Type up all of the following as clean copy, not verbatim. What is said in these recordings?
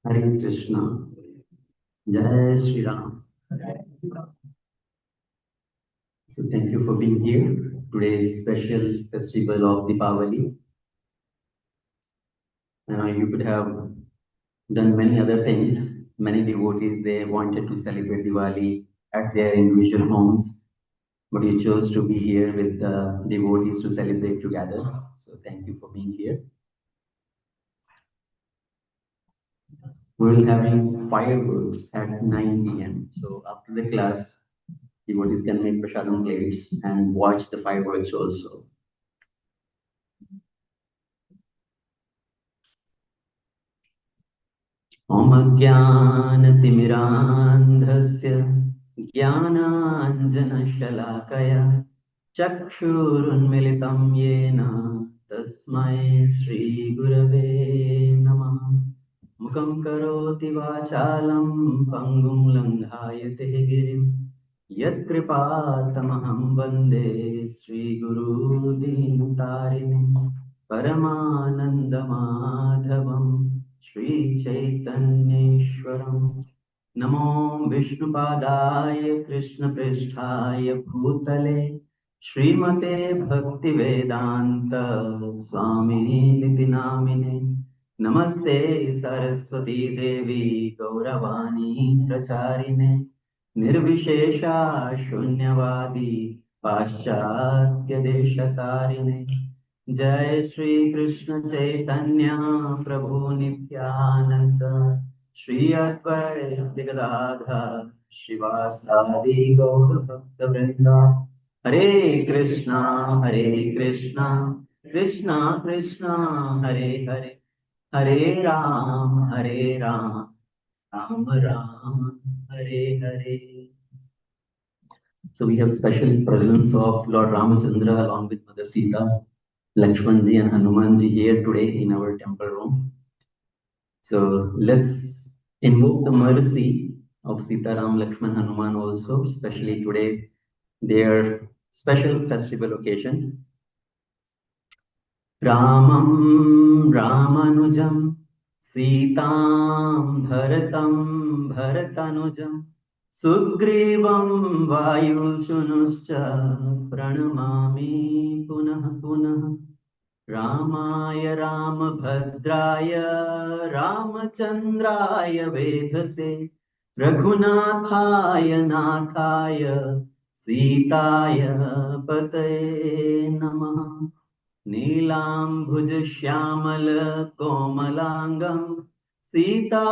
Hare Krishna. Jai Shri Ram. So thank you for being here. Today's special festival of Deepavali. You could have done many other things. Many devotees, they wanted to celebrate Diwali at their individual homes, but you chose to be here with the devotees to celebrate together. So thank you for being here. We will having fireworks at 9 p.m. So after the class, devotees can make prasadam plates and watch the fireworks also. ॐ अज्ञानतिमिरान्धस्य ज्ञानाञ्जनशलाकया चक्षुरुन्मिलितं येन तस्मै श्रीगुरवे नमः। मुखं करोति वाचालं पङ्गुं लङ्घायते गिरिं यत्कृपातमहं वन्दे श्रीगुरुदीनतारिणीं परमानन्दमाधवम् श्रीचैतन्येश्वरम्। नमो विष्णुपादाय कृष्णपृष्ठाय भूतले श्रीमते भक्तिवेदान्त स्वामिनिति नामिने। नमस्ते सरस्वती देवी गौरवाणी प्रचारिणे निर्विशेषा शून्यवादी पाश्चात्य देशतारिणे। जय श्री कृष्ण चैतन्य प्रभु नित्यानंद श्री अद्वैत गदाधर शिवासादि गौर भक्त वृंदा। हरे कृष्णा कृष्णा कृष्णा हरे हरे, हरे Ram Ram Ram Hare Hare. So we have special presence of Lord Ramachandra along with Mother Sita, Lakshmanji and Hanumanji here today in our temple room. So let's invoke the mercy of Sita, Ram, Lakshman, Hanuman also, especially today, their special festival occasion. Ramam Ramanujam Sitam Bharatam Bharatanujam Sugrivam Vayusunuscha Pranamami Punah Punah रामाय रामभद्राय रामचन्द्राय वेधसे रघुनाथाय नाथाय सीताय पतये नमः। नीलाम्भुज श्यामल कोमलांगं सीता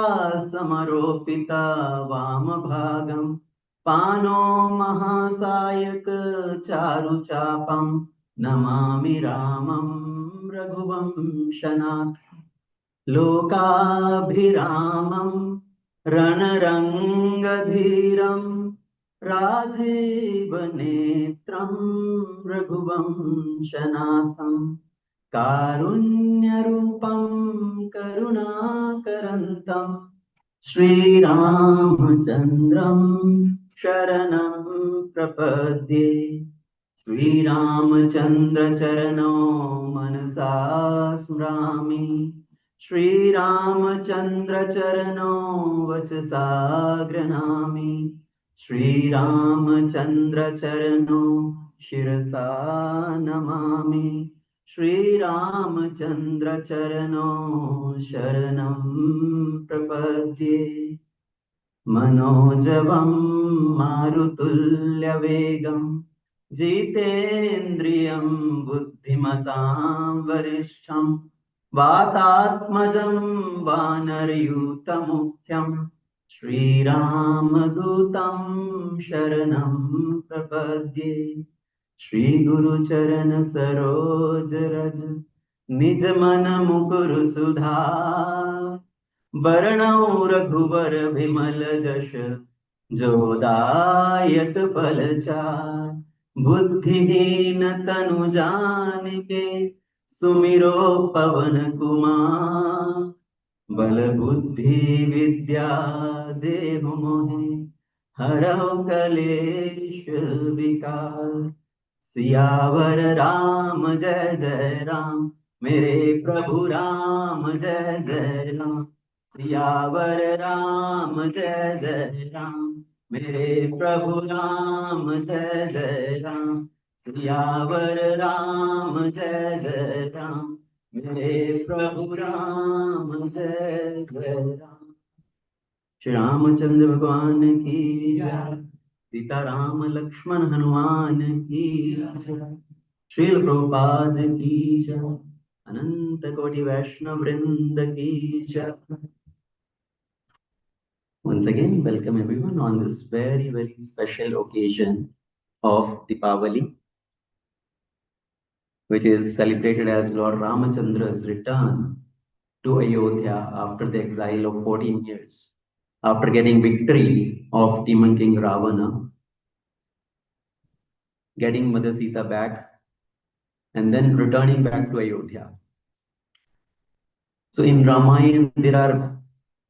समरोपिता वामभागं पानो महासायक चारुचापं नमामि रामं रघुवंशनाथ। लोकाभिरामं रणरङ्गधीरं राजीवनेत्रं रघुवंशनाथं कारुण्यरूपं करुणाकरन्तं श्रीरामचन्द्रं शरणं प्रपद्ये। श्रीरामचन्द्र चरणो मनसा स्मरामि श्रीरामचन्द्र चरणो वचसा गृह्णामि श्रीरामचन्द्र चरणो शिरसा नमामि श्रीरामचन्द्र चरणो शरणं प्रपद्ये। मनोजवं मारुतुल्यवेगं जितेन्द्रियं बुद्धिमतां वरिष्ठं वातात्मजं वानरयूथमुख्यं श्रीरामदूतं शरणं प्रपद्ये। श्रीगुरुचरण सरोज रज निजमन मुकुर सुधार वरणौ रघुवर विमल जश जोदायक फलचार। बुद्धिहीन तनु जानिके सुमिरो पवन कुमार बल बुद्धि विद्या देहु मोहि हरौ कलेश विकार। सियावर राम जय जय राम मेरे प्रभु राम जय जय राम। सियावर राम जय जय राम, मेरे प्रभु राम जय जय राम। सियावर राम जय जय राम, मेरे प्रभु राम जय जय राम। श्री रामचंद्र भगवान की जय, सीता राम लक्ष्मण हनुमान की जय, श्रील प्रभुपाद की जय, अनंत कोटि वैष्णव वृंद की जय। Once again, welcome everyone on this very, very special occasion of Deepavali, which is celebrated as Lord Ramachandra's return to Ayodhya after the exile of 14 years, after getting victory of demon king Ravana, getting Mother Sita back, and then returning back to Ayodhya. So in Ramayana, there are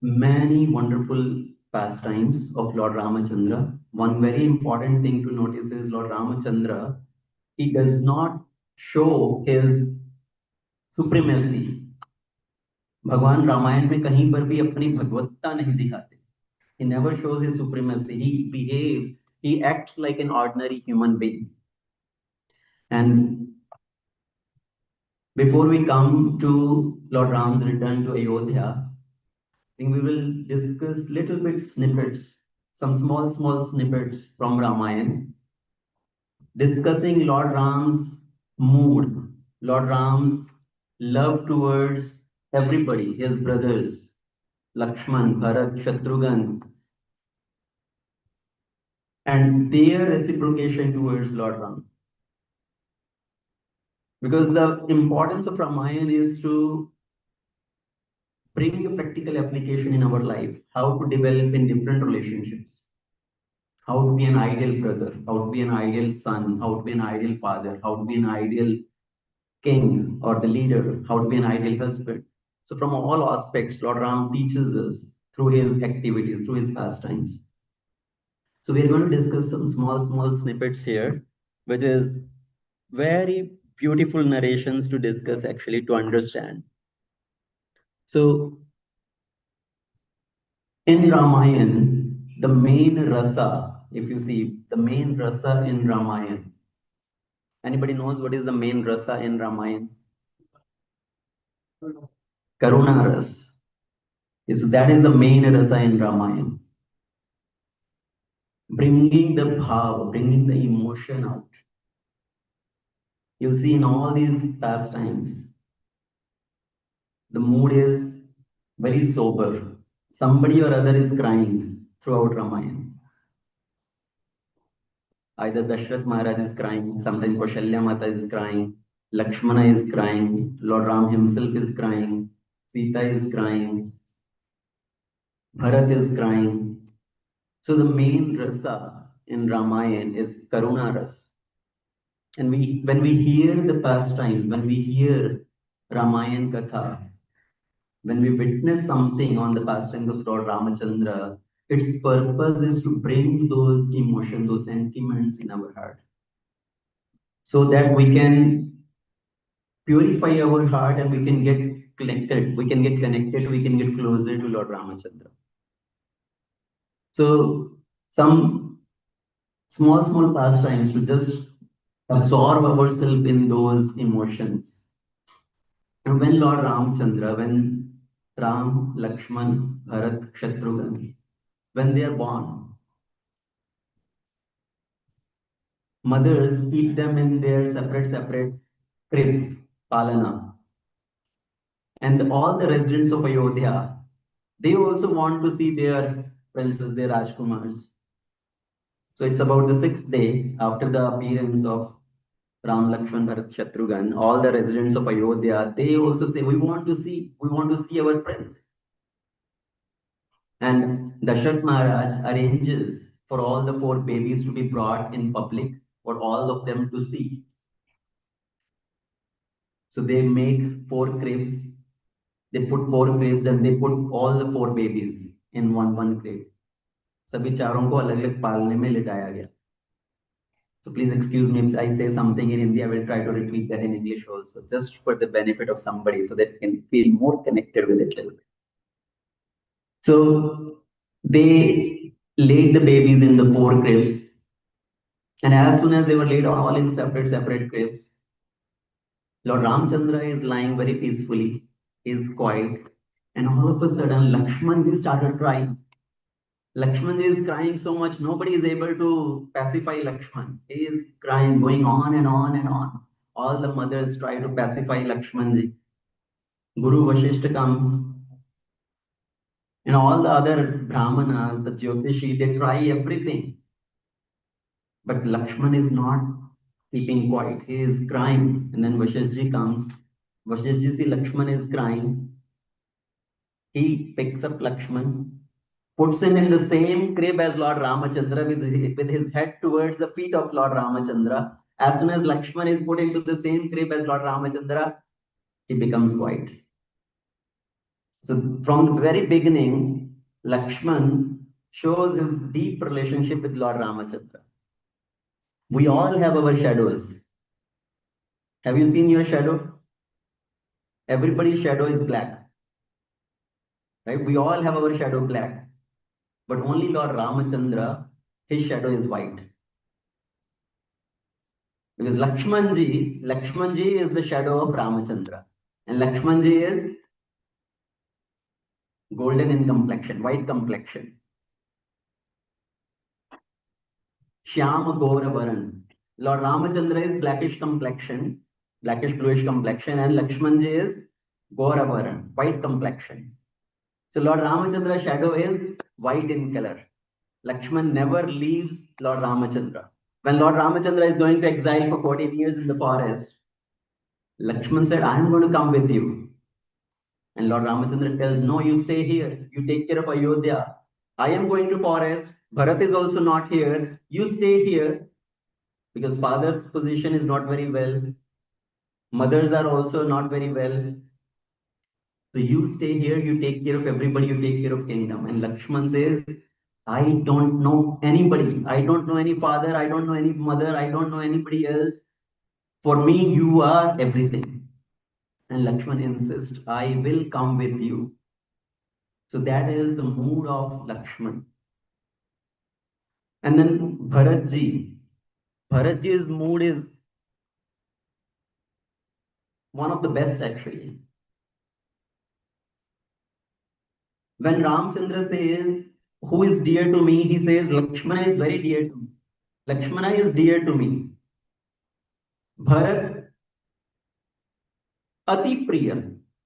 many wonderful pastimes of Lord Ramachandra. One very important thing to notice is Lord Ramachandra, he does not show his supremacy. भगवान रामायण में कहीं पर भी अपनी भगवत्ता नहीं दिखाते. He never shows his supremacy. He behaves, he acts like an ordinary human being. And before we come to Lord Ram's return to Ayodhya, I think we will discuss little bit snippets, some small snippets from Ramayana, discussing Lord Ram's mood, Lord Ram's love towards everybody, his brothers, Lakshman, Bharat, Shatrughan, and their reciprocation towards Lord Ram. Because the importance of Ramayana is to bring a practical application in our life, how to develop in different relationships, how to be an ideal brother, how to be an ideal son, how to be an ideal father, how to be an ideal king or the leader, how to be an ideal husband. So from all aspects, Lord Ram teaches us through his activities, through his pastimes. So we're going to discuss some small snippets here, which is very beautiful narrations to discuss actually to understand. So in Ramayana, the main rasa, if you see the main rasa in Ramayana, anybody knows what is the main rasa in Ramayana? Karuna ras. So that is the main rasa in Ramayana. Bringing the bhav, bringing the emotion out. You'll see in all these pastimes, the mood is very sober. Somebody or other is crying throughout Ramayana. Either Dashrath Maharaj is crying, sometimes Kaushalya Mata is crying, Lakshmana is crying, Lord Ram himself is crying, Sita is crying, Bharat is crying. So the main rasa in Ramayana is Karuna ras. And when we hear the pastimes, when we hear Ramayana Katha, when we witness something on the pastimes of Lord Ramachandra, its purpose is to bring those emotions, those sentiments in our heart, so that we can purify our heart and we can get connected, we can get closer to Lord Ramachandra. So some small pastimes to just absorb ourselves in those emotions. And when Lord Ramachandra, when Ram, Lakshman, Bharat, Shatrughan, when they are born, mothers keep them in their separate cribs, Palana. And all the residents of Ayodhya, they also want to see their princes, their Rajkumars. So it's about the sixth day after the appearance of Ram, Lakshman, Bharat, Shatrughan. All the residents of Ayodhya, they also say, we want to see our prince. And Dashrath Maharaj arranges for all the four babies to be brought in public for all of them to see. So they make four cribs. They put four cribs and they put all the four babies in one crib. सभी चारों को अलग अलग पालने में लिटाया गया. So please excuse me if I say something in Hindi. I will try to repeat that in English also, just for the benefit of somebody, so that you can feel more connected with it a little bit. So they laid the babies in the 4 cribs, and as soon as they were laid all in separate cribs, Lord Ramchandra is lying very peacefully, he is quiet, and all of a sudden Lakshmanji started crying. Lakshman is crying so much, nobody is able to pacify Lakshman. He is crying, going on and on and on. All the mothers try to pacify Lakshmanji. Guru Vashishta comes, and all the other Brahmanas, the Jyotishi, they try everything. But Lakshman is not keeping quiet. He is crying. And then Vashishji comes. Vashishji see Lakshman is crying. He picks up Lakshman, puts him in the same crib as Lord Ramachandra with his head towards the feet of Lord Ramachandra. As soon as Lakshman is put into the same crib as Lord Ramachandra, he becomes quiet. So from the very beginning, Lakshman shows his deep relationship with Lord Ramachandra. We all have our shadows. Have you seen your shadow? Everybody's shadow is black, right? We all have our shadow black, but only Lord Ramachandra, his shadow is white. Because Lakshmanji is the shadow of Ramachandra. And Lakshmanji is golden in complexion, white complexion. Shyam Gora Varan. Lord Ramachandra is blackish complexion, blackish bluish complexion, and Lakshmanji is Gora Varan, white complexion. So Lord Ramachandra's shadow is white in color. Lakshman never leaves Lord Ramachandra. When Lord Ramachandra is going to exile for 14 years in the forest, Lakshman said, I am going to come with you. And Lord Ramachandra tells, no, you stay here. You take care of Ayodhya. I am going to forest. Bharat is also not here. You stay here because father's position is not very well. Mothers are also not very well. So you stay here, you take care of everybody, you take care of kingdom. And Lakshman says, I don't know anybody. I don't know any father. I don't know any mother. I don't know anybody else. For me, you are everything. And Lakshman insists, I will come with you. So that is the mood of Lakshman. And then Bharatji. Bharatji's mood is one of the best actually. When Ramchandra says, who is dear to me? He says, Lakshmana is very dear to me. Lakshmana is dear to me. Bharat, Ati Priya.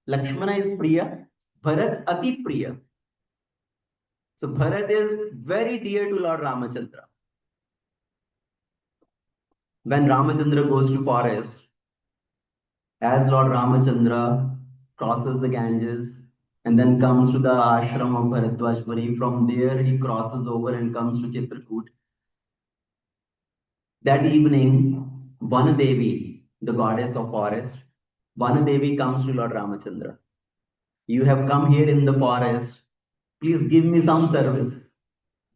Lakshmana is Priya. Bharat, Ati Priya. So Bharat is very dear to Lord Ramachandra. When Ramachandra goes to forest, as Lord Ramachandra crosses the Ganges and then comes to the ashram of Bharadwajpuri, from there he crosses over and comes to Chitrakoot. That evening, Vanadevi, the goddess of forest, Vanadevi comes to Lord Ramachandra. You have come here in the forest. Please give me some service.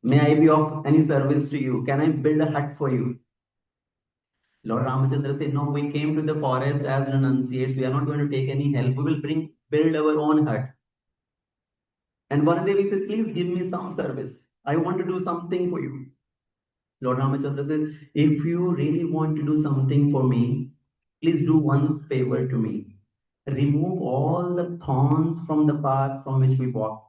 May I be of any service to you? Can I build a hut for you? Lord Ramachandra said, no, we came to the forest as renunciates. We are not going to take any help. We will build our own hut. And Vanadevi said, please give me some service. I want to do something for you. Lord Ramachandra says, if you really want to do something for me, please do one favor to me. Remove all the thorns from the path from which we walk.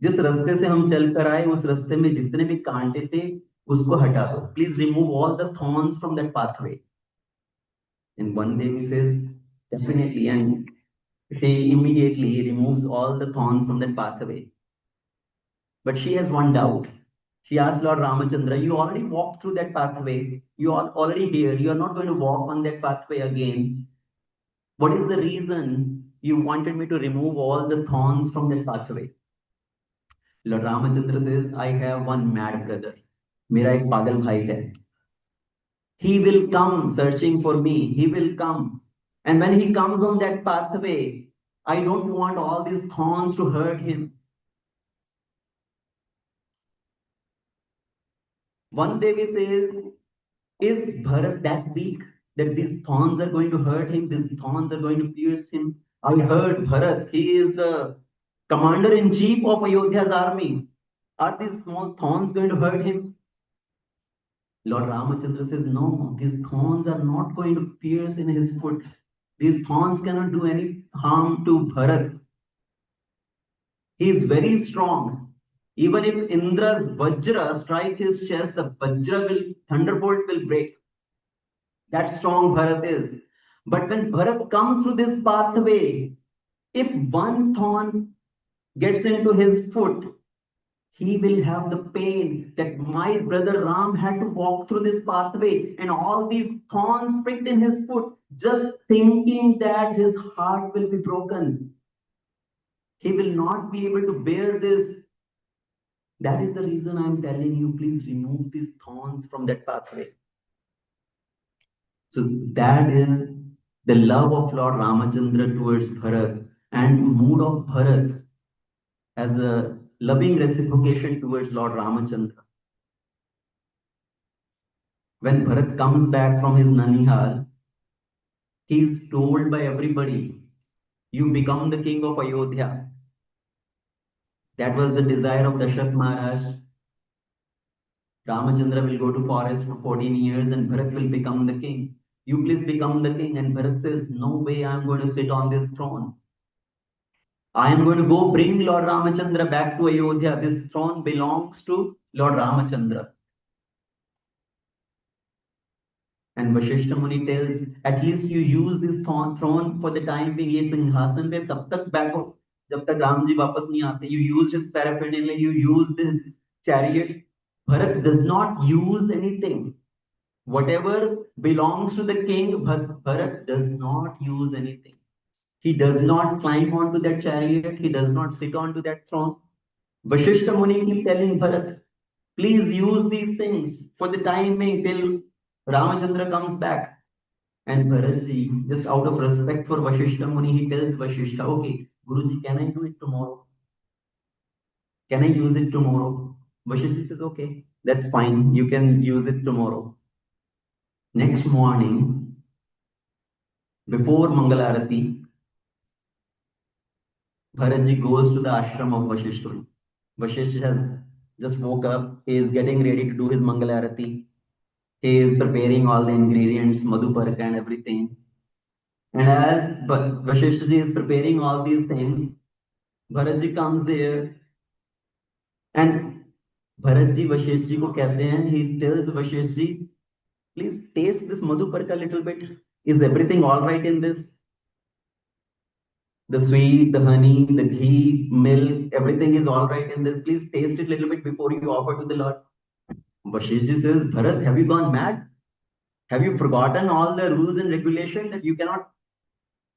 जिस रास्ते से हम चल कर आए उस रास्ते में जितने भी कांटे थे उसको हटा दो. Please remove all the thorns from that pathway. And one day he says, definitely, and she immediately removes all the thorns from that pathway. But she has one doubt. She asked Lord Ramachandra, you already walked through that pathway. You are already here. You are not going to walk on that pathway again. What is the reason you wanted me to remove all the thorns from that pathway? Lord Ramachandra says, I have one mad brother. मेरा एक पागल भाई है. He will come searching for me. He will come. And when he comes on that pathway, I don't want all these thorns to hurt him. One Devi says, is Bharat that weak that these thorns are going to hurt him? These thorns are going to pierce him? I heard Bharat, he is the commander-in-chief of Ayodhya's army. Are these small thorns going to hurt him? Lord Ramachandra says, no, these thorns are not going to pierce in his foot. These thorns cannot do any harm to Bharat. He is very strong. Even if Indra's Vajra strike his chest, the thunderbolt will break. That strong Bharat is. But when Bharat comes through this pathway, if one thorn gets into his foot, he will have the pain that my brother Ram had to walk through this pathway and all these thorns pricked in his foot, just thinking that his heart will be broken. He will not be able to bear this. That is the reason I'm telling you, please remove these thorns from that pathway. So that is the love of Lord Ramachandra towards Bharat and mood of Bharat as a loving reciprocation towards Lord Ramachandra. When Bharat comes back from his Nanihal, he is told by everybody, you become the king of Ayodhya. That was the desire of Dashrath Maharaj. Ramachandra will go to forest for 14 years and Bharat will become the king. You please become the king. And Bharat says, no way I'm going to sit on this throne. I am going to go bring Lord Ramachandra back to Ayodhya. This throne belongs to Lord Ramachandra. And Vashishta Muni tells, at least you use this throne for the time being. ये सिंहासन पे तब तक बैठो जब तक राम जी वापस नहीं आते. You used his paraphernalia, you use this chariot. Bharat does not use anything. Whatever belongs to the king, Bharat does not use anything. He does not climb onto that chariot. He does not sit onto that throne. Vashishta Muni keep telling Bharat, please use these things for the time being till Ramachandra comes back. And Bharatji, just out of respect for Vashishta Muni, he tells Vashishta, okay, Guruji, can I do it tomorrow? Can I use it tomorrow? Vashishta says, okay, that's fine. You can use it tomorrow. Next morning, before Mangalarati, Bharatji goes to the ashram of Vashishta. Vashishta has just woke up. He is getting ready to do his Mangalarati. He is preparing all the ingredients, Madhuparka and everything. And as Vashishta is preparing all these things, Bharatji comes there and Bharatji Vashishta ko कहते हैं, he tells Vashishta, please taste this Madhuparka a little bit. Is everything all right in this? The sweet, the honey, the ghee, milk, everything is all right in this. Please taste it a little bit before you offer to the Lord. Vashishta says, Bharat, have you gone mad? Have you forgotten all the rules and regulations that you cannot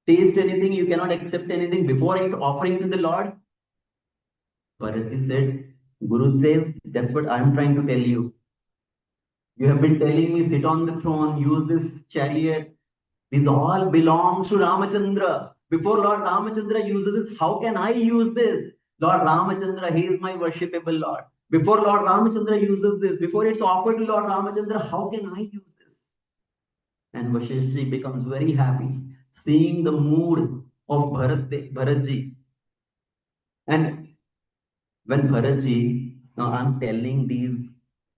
taste anything, you cannot accept anything before offering to the Lord? Bharatji said, Gurudev, that's what I'm trying to tell you. You have been telling me sit on the throne, use this chariot. These all belongs to Ramachandra. Before Lord Ramachandra uses this, how can I use this? Lord Ramachandra, he is my worshipable Lord. Before Lord Ramachandra uses this, before it's offered to Lord Ramachandra, how can I use this? And Vashishta becomes very happy seeing the mood of Bharatji. And when Bharatji, now I'm telling these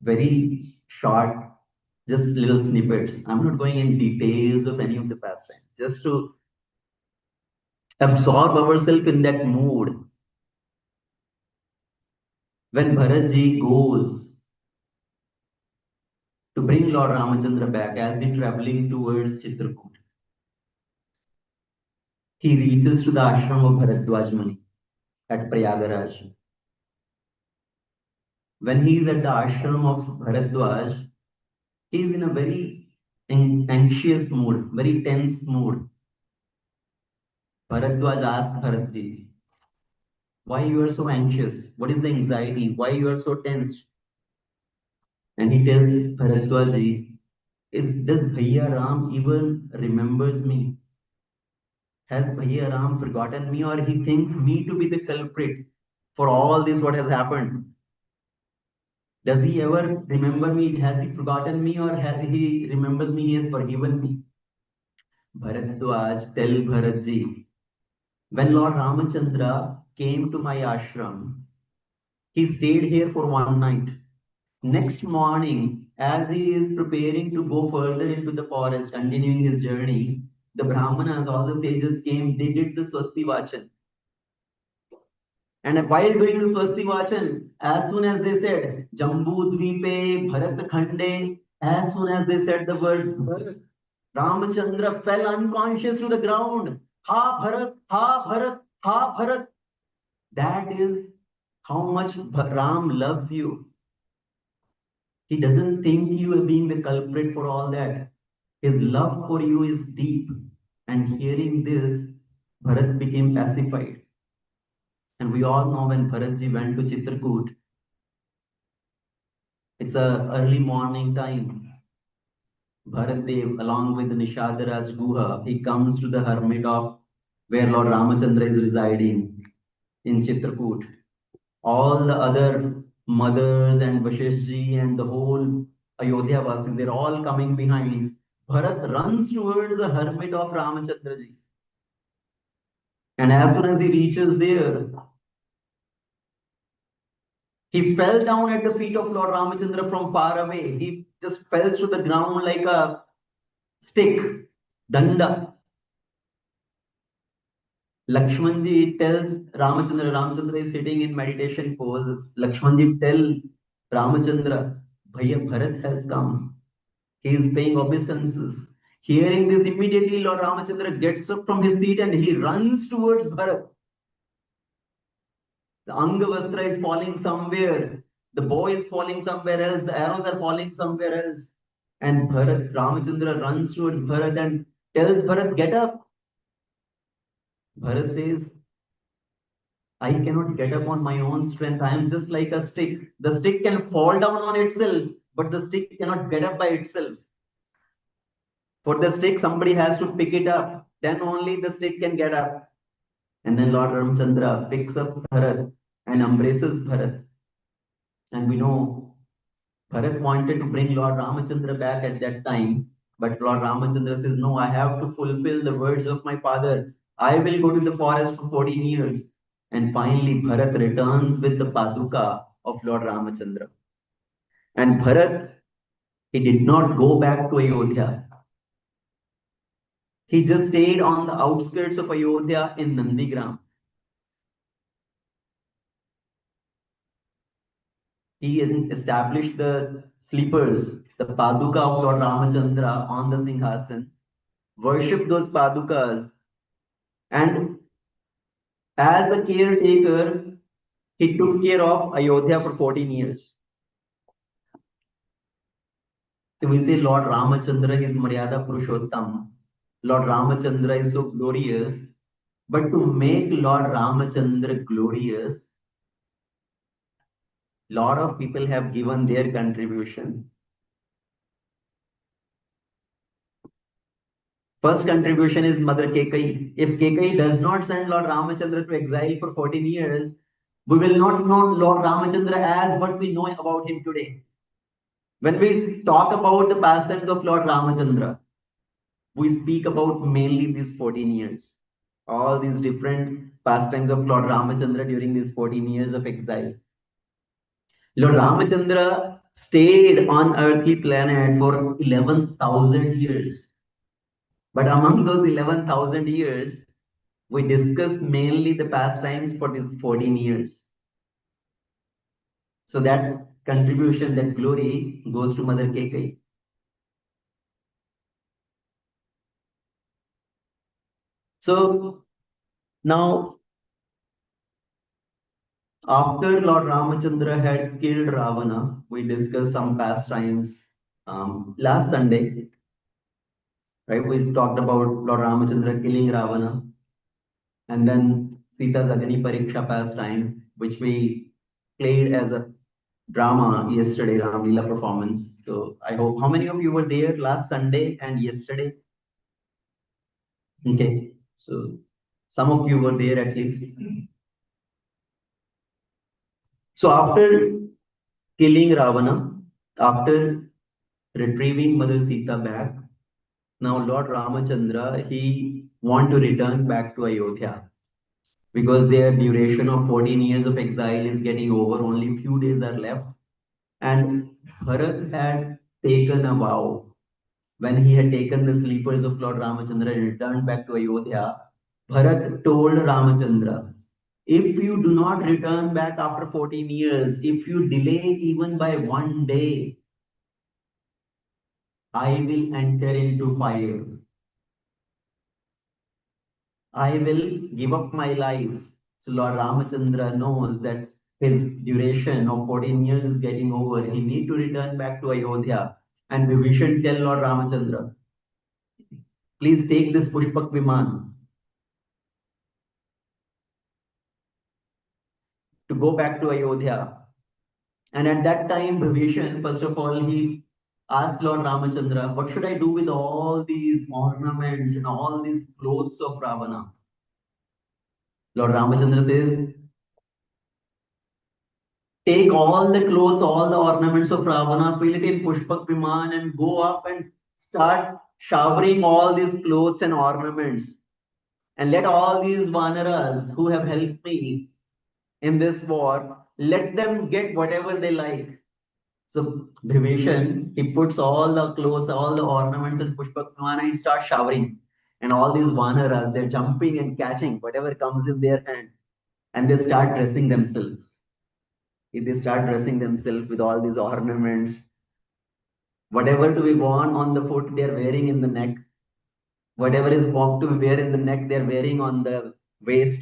very short, just little snippets. I'm not going in details of any of the pastimes, just to absorb ourselves in that mood. When Bharatji goes to bring Lord Ramachandra back as he traveling towards Chitrakoot, he reaches to the ashram of Bharadwaj Muni at Prayagraj. When he is at the ashram of Bharadwaj, he is in a very anxious mood, very tense mood. Bharadwaj asked Bharatji, why you are so anxious? What is the anxiety? Why you are so tense? And he tells Bharadwaj, does Bhaiya Ram even remembers me? Has Bhaiya Ram forgotten me, or he thinks me to be the culprit for all this what has happened? Does he ever remember me? Has he forgotten me, or has he remembers me? He has forgiven me. Bharadwaj tell Bharatji, when Lord Ramachandra came to my ashram. He stayed here for one night. Next morning, as he is preparing to go further into the forest, continuing his journey, the Brahmanas, all the sages came, they did the Swasti Vachan. And while doing the Swasti Vachan, as soon as they said, Jambu Dvipe, Bharat Khande, as soon as they said the word Bharat, Ramachandra fell unconscious to the ground. Ha Bharat, ha Bharat, ha Bharat. That is how much Ram loves you. He doesn't think you are being the culprit for all that. His love for you is deep. And hearing this, Bharat became pacified. And we all know when Bharatji went to Chitrakoot, it's a early morning time. Bharat Dev, along with Nishadaraj Guha, he comes to the hermit of where Lord Ramachandra is residing in Chitrakoot. All the other mothers and Vashishji and the whole Ayodhya Vasis, they're all coming behind. Bharat runs towards the hermit of Ramachandraji. And as soon as he reaches there, he fell down at the feet of Lord Ramachandra from far away. He just fell to the ground like a stick, danda. Lakshmanji tells Ramachandra is sitting in meditation pose. Lakshmanji tell Ramachandra, Bhaiya Bharat has come. He is paying obeisances. Hearing this, immediately Lord Ramachandra gets up from his seat and he runs towards Bharat. The Angavastra is falling somewhere. The bow is falling somewhere else. The arrows are falling somewhere else. And Bharat, Ramachandra runs towards Bharat and tells Bharat, get up. Bharat says, I cannot get up on my own strength. I am just like a stick. The stick can fall down on itself, but the stick cannot get up by itself. For the stick, somebody has to pick it up. Then only the stick can get up. And then Lord Ramachandra picks up Bharat and embraces Bharat. And we know Bharat wanted to bring Lord Ramachandra back at that time. But Lord Ramachandra says, no, I have to fulfill the words of my father. I will go to the forest for 14 years. And finally, Bharat returns with the Paduka of Lord Ramachandra. And Bharat, he did not go back to Ayodhya. He just stayed on the outskirts of Ayodhya in Nandigram. He established the sleepers, the Paduka of Lord Ramachandra on the Singhasan, worshipped those Padukas, and as a caretaker, he took care of Ayodhya for 14 years. So we say Lord Ramachandra is Maryada Purushottam. Lord Ramachandra is so glorious. But to make Lord Ramachandra glorious, lot of people have given their contribution. First contribution is Mother Kekai. If Kekai does not send Lord Ramachandra to exile for 14 years, we will not know Lord Ramachandra as what we know about him today. When we talk about the pastimes of Lord Ramachandra, we speak about mainly these 14 years. All these different pastimes of Lord Ramachandra during these 14 years of exile. Lord Ramachandra stayed on earthly planet for 11,000 years. But among those 11,000 years, we discuss mainly the pastimes for these 14 years. So that contribution, that glory goes to Mother Kekai. So now, after Lord Ramachandra had killed Ravana, we discussed some pastimes last Sunday. Right, we talked about Lord Ramachandra killing Ravana, and then Sita's Agni Pariksha pastime, which we played as a drama yesterday, Ram Leela performance. So I hope, how many of you were there last Sunday and yesterday? Okay, so some of you were there at least. So after killing Ravana, after retrieving Mother Sita back, now Lord Ramachandra, he want to return back to Ayodhya. because their duration of 14 years of exile is getting over. Only few days are left. And Bharat had taken a vow. When he had taken the sleepers of Lord Ramachandra and returned back to Ayodhya, Bharat told Ramachandra, if you do not return back after 14 years, if you delay even by one day, I will enter into fire. I will give up my life. So Lord Ramachandra knows that his duration of 14 years is getting over. He need to return back to Ayodhya. And Vibhishan tell Lord Ramachandra, please take this Pushpak Viman to go back to Ayodhya. And at that time, Vibhishan, first of all, he asked Lord Ramachandra, what should I do with all these ornaments and all these clothes of Ravana? Lord Ramachandra says, take all the clothes, all the ornaments of Ravana, fill it in Pushpak Viman and go up and start showering all these clothes and ornaments. And let all these Vanaras who have helped me in this war, let them get whatever they like. So Bhivishan, he puts all the clothes, all the ornaments in Pushpak Viman and he starts showering. And all these Vanaras, they're jumping and catching whatever comes in their hand. And they start dressing themselves. They start dressing themselves with all these ornaments. Whatever to be worn on the foot, they're wearing in the neck. Whatever is worn to be wear in the neck, they're wearing on the waist.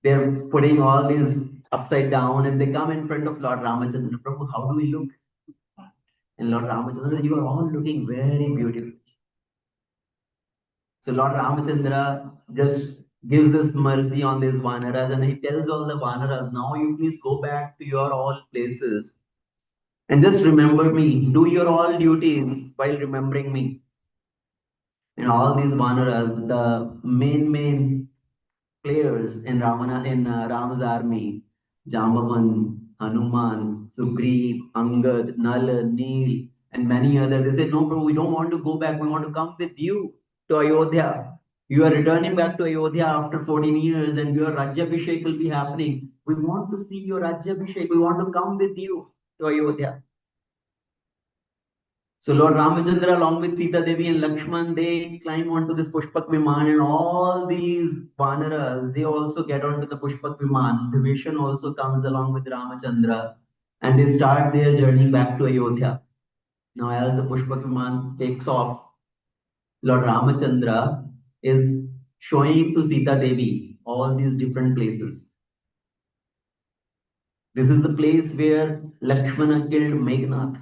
They're putting all these upside down and they come in front of Lord Ramachandra. Prabhu, how do we look? And Lord Ramachandra said, you are all looking very beautiful. So Lord Ramachandra just gives this mercy on these Vanaras and he tells all the Vanaras, now you please go back to your all places and just remember me. Do your all duties while remembering me. And all these Vanaras, the main players in Rama's army, Jambavan, Hanuman, Sugriv, Angad, Nala, Neel, and many others. They said, no, bro, we don't want to go back. We want to come with you to Ayodhya. You are returning back to Ayodhya after 14 years and your Rajyabhishek will be happening. We want to see your Rajyabhishek. We want to come with you to Ayodhya. So Lord Ramachandra, along with Sita Devi and Lakshman, they climb onto this Pushpak Viman, and all these Vanaras, they also get onto the Pushpak Viman. Vibhishan also comes along with Ramachandra, and they start their journey back to Ayodhya. Now, as the Pushpak Viman takes off, Lord Ramachandra is showing to Sita Devi all these different places. This is the place where Lakshmana killed Meghnath.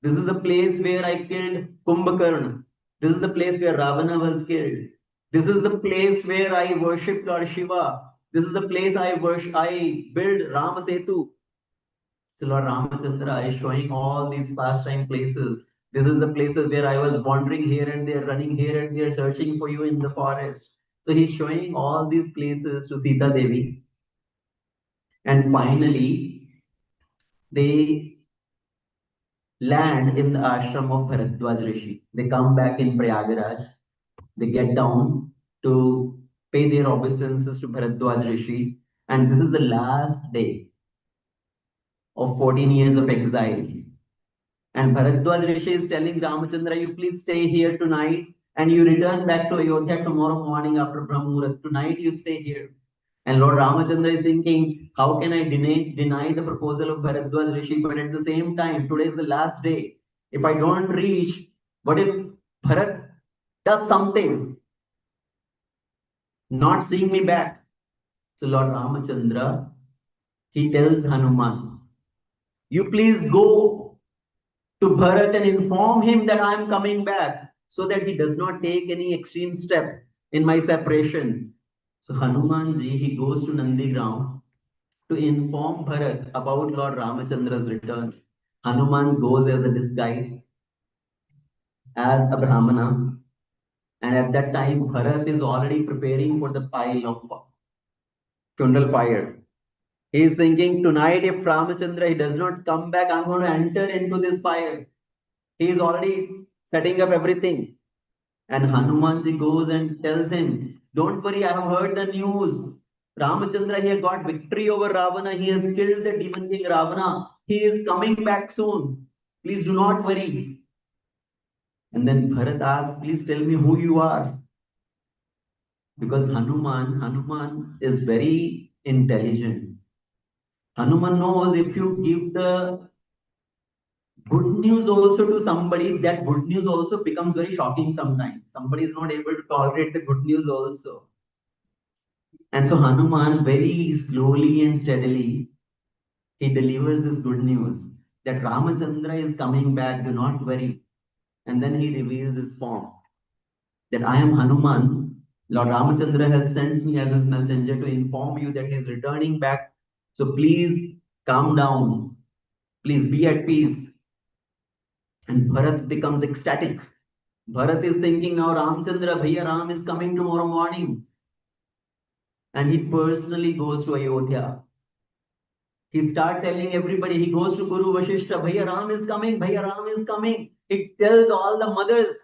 This is the place where I killed Kumbhakarna. This is the place where Ravana was killed. This is the place where I worship Lord Shiva. This is the place I build Ramasetu. So Lord Ramachandra is showing all these pastime places. This is the places where I was wandering here and there, running here and there, searching for you in the forest. So he's showing all these places to Sita Devi. And finally, they land in the ashram of Bharadwaj Rishi. They come back in Prayagraj. They get down to pay their obeisances to Bharadwaj Rishi. And this is the last day of 14 years of exile. And Bharadwaj Rishi is telling Ramachandra, you please stay here tonight and you return back to Ayodhya tomorrow morning after Brahmurat. Tonight you stay here. And Lord Ramachandra is thinking, how can I deny the proposal of Bharadwaj Rishi? But at the same time, today is the last day. If I don't reach, what if Bharat does something, not seeing me back? So Lord Ramachandra, he tells Hanuman, you please go to Bharat and inform him that I am coming back so that he does not take any extreme step in my separation. So Hanumanji, he goes to Nandigram to inform Bharat about Lord Ramachandra's return. Hanuman goes as a disguise, as a Brahmana, and at that time Bharat is already preparing for the pile of Kundal fire. He is thinking, tonight if Ramachandra he does not come back, I'm going to enter into this fire. He is already setting up everything. And Hanumanji goes and tells him, don't worry, I have heard the news. Ramachandra here got victory over Ravana. He has killed the demon king Ravana. He is coming back soon. Please do not worry. And then Bharat asks, please tell me who you are. Because Hanuman is very intelligent. Hanuman knows if you give the good news also to somebody, that good news also becomes very shocking sometimes. Somebody is not able to tolerate the good news also. And so Hanuman very slowly and steadily, he delivers this good news that Ramachandra is coming back, do not worry. And then he reveals his form that I am Hanuman. Lord Ramachandra has sent me as his messenger to inform you that he is returning back. So please calm down. Please be at peace. And Bharat becomes ecstatic. Bharat is thinking now Ramchandra, Bhaiya Ram is coming tomorrow morning. And he personally goes to Ayodhya. He starts telling everybody, he goes to Guru Vashishta, Bhaiya Ram is coming, Bhaiya Ram is coming. He tells all the mothers,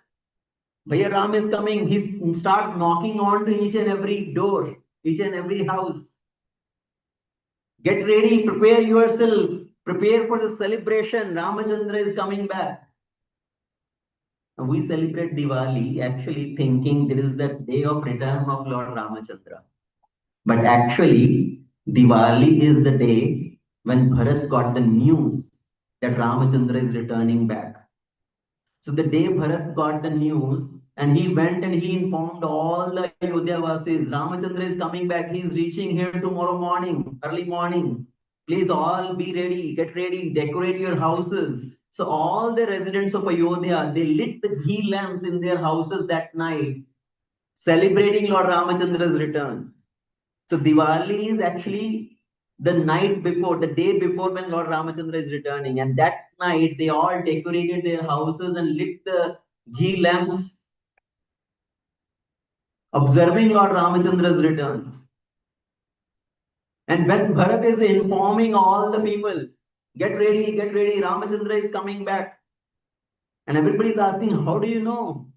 Bhaiya Ram is coming. He starts knocking on to each and every door, each and every house. Get ready, prepare yourself, prepare for the celebration. Ramachandra is coming back. We celebrate Diwali actually thinking this is the day of return of Lord Ramachandra. But actually, Diwali is the day when Bharat got the news that Ramachandra is returning back. So the day Bharat got the news, and he went and he informed all the Ayodhya Vasis, Ramachandra is coming back, he is reaching here tomorrow morning, early morning. Please all be ready, get ready, decorate your houses. So all the residents of Ayodhya, they lit the ghee lamps in their houses that night, celebrating Lord Ramachandra's return. So Diwali is actually the night before, the day before when Lord Ramachandra is returning. And that night they all decorated their houses and lit the ghee lamps, observing Lord Ramachandra's return. And when Bharat is informing all the people, get ready, Ramachandra is coming back. And everybody is asking, how do you know?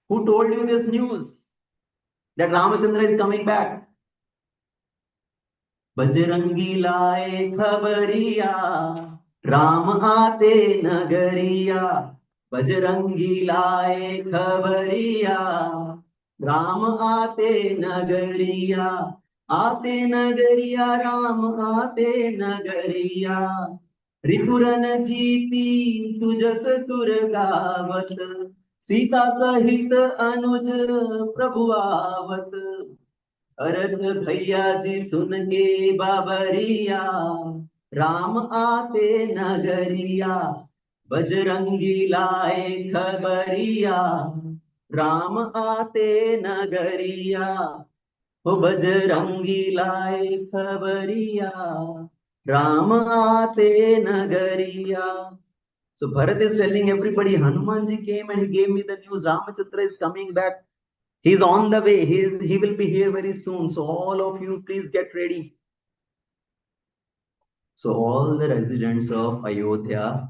Who told you this news? That Ramachandra is coming back. Bajrangi लाए खबरिया राम आते नगरिया बजरंगी लाए खबरिया राम आते नगरिया राम आते नगरिया रिपुरन जीती सुजस सुर गावत सीता सहित अनुज प्रभु आवत अरथ भैया जी सुन के बाबरिया राम आते नगरिया बजरंगी लाए खबरिया राम आते नगरिया हो बजरंगी लाए खबरिया राम आते नगरिया. So Bharat is telling everybody, Hanumanji came and he gave me the news, Ramachandra is coming back. He's on the way. He will be here very soon. So all of you, please get ready. So all the residents of Ayodhya,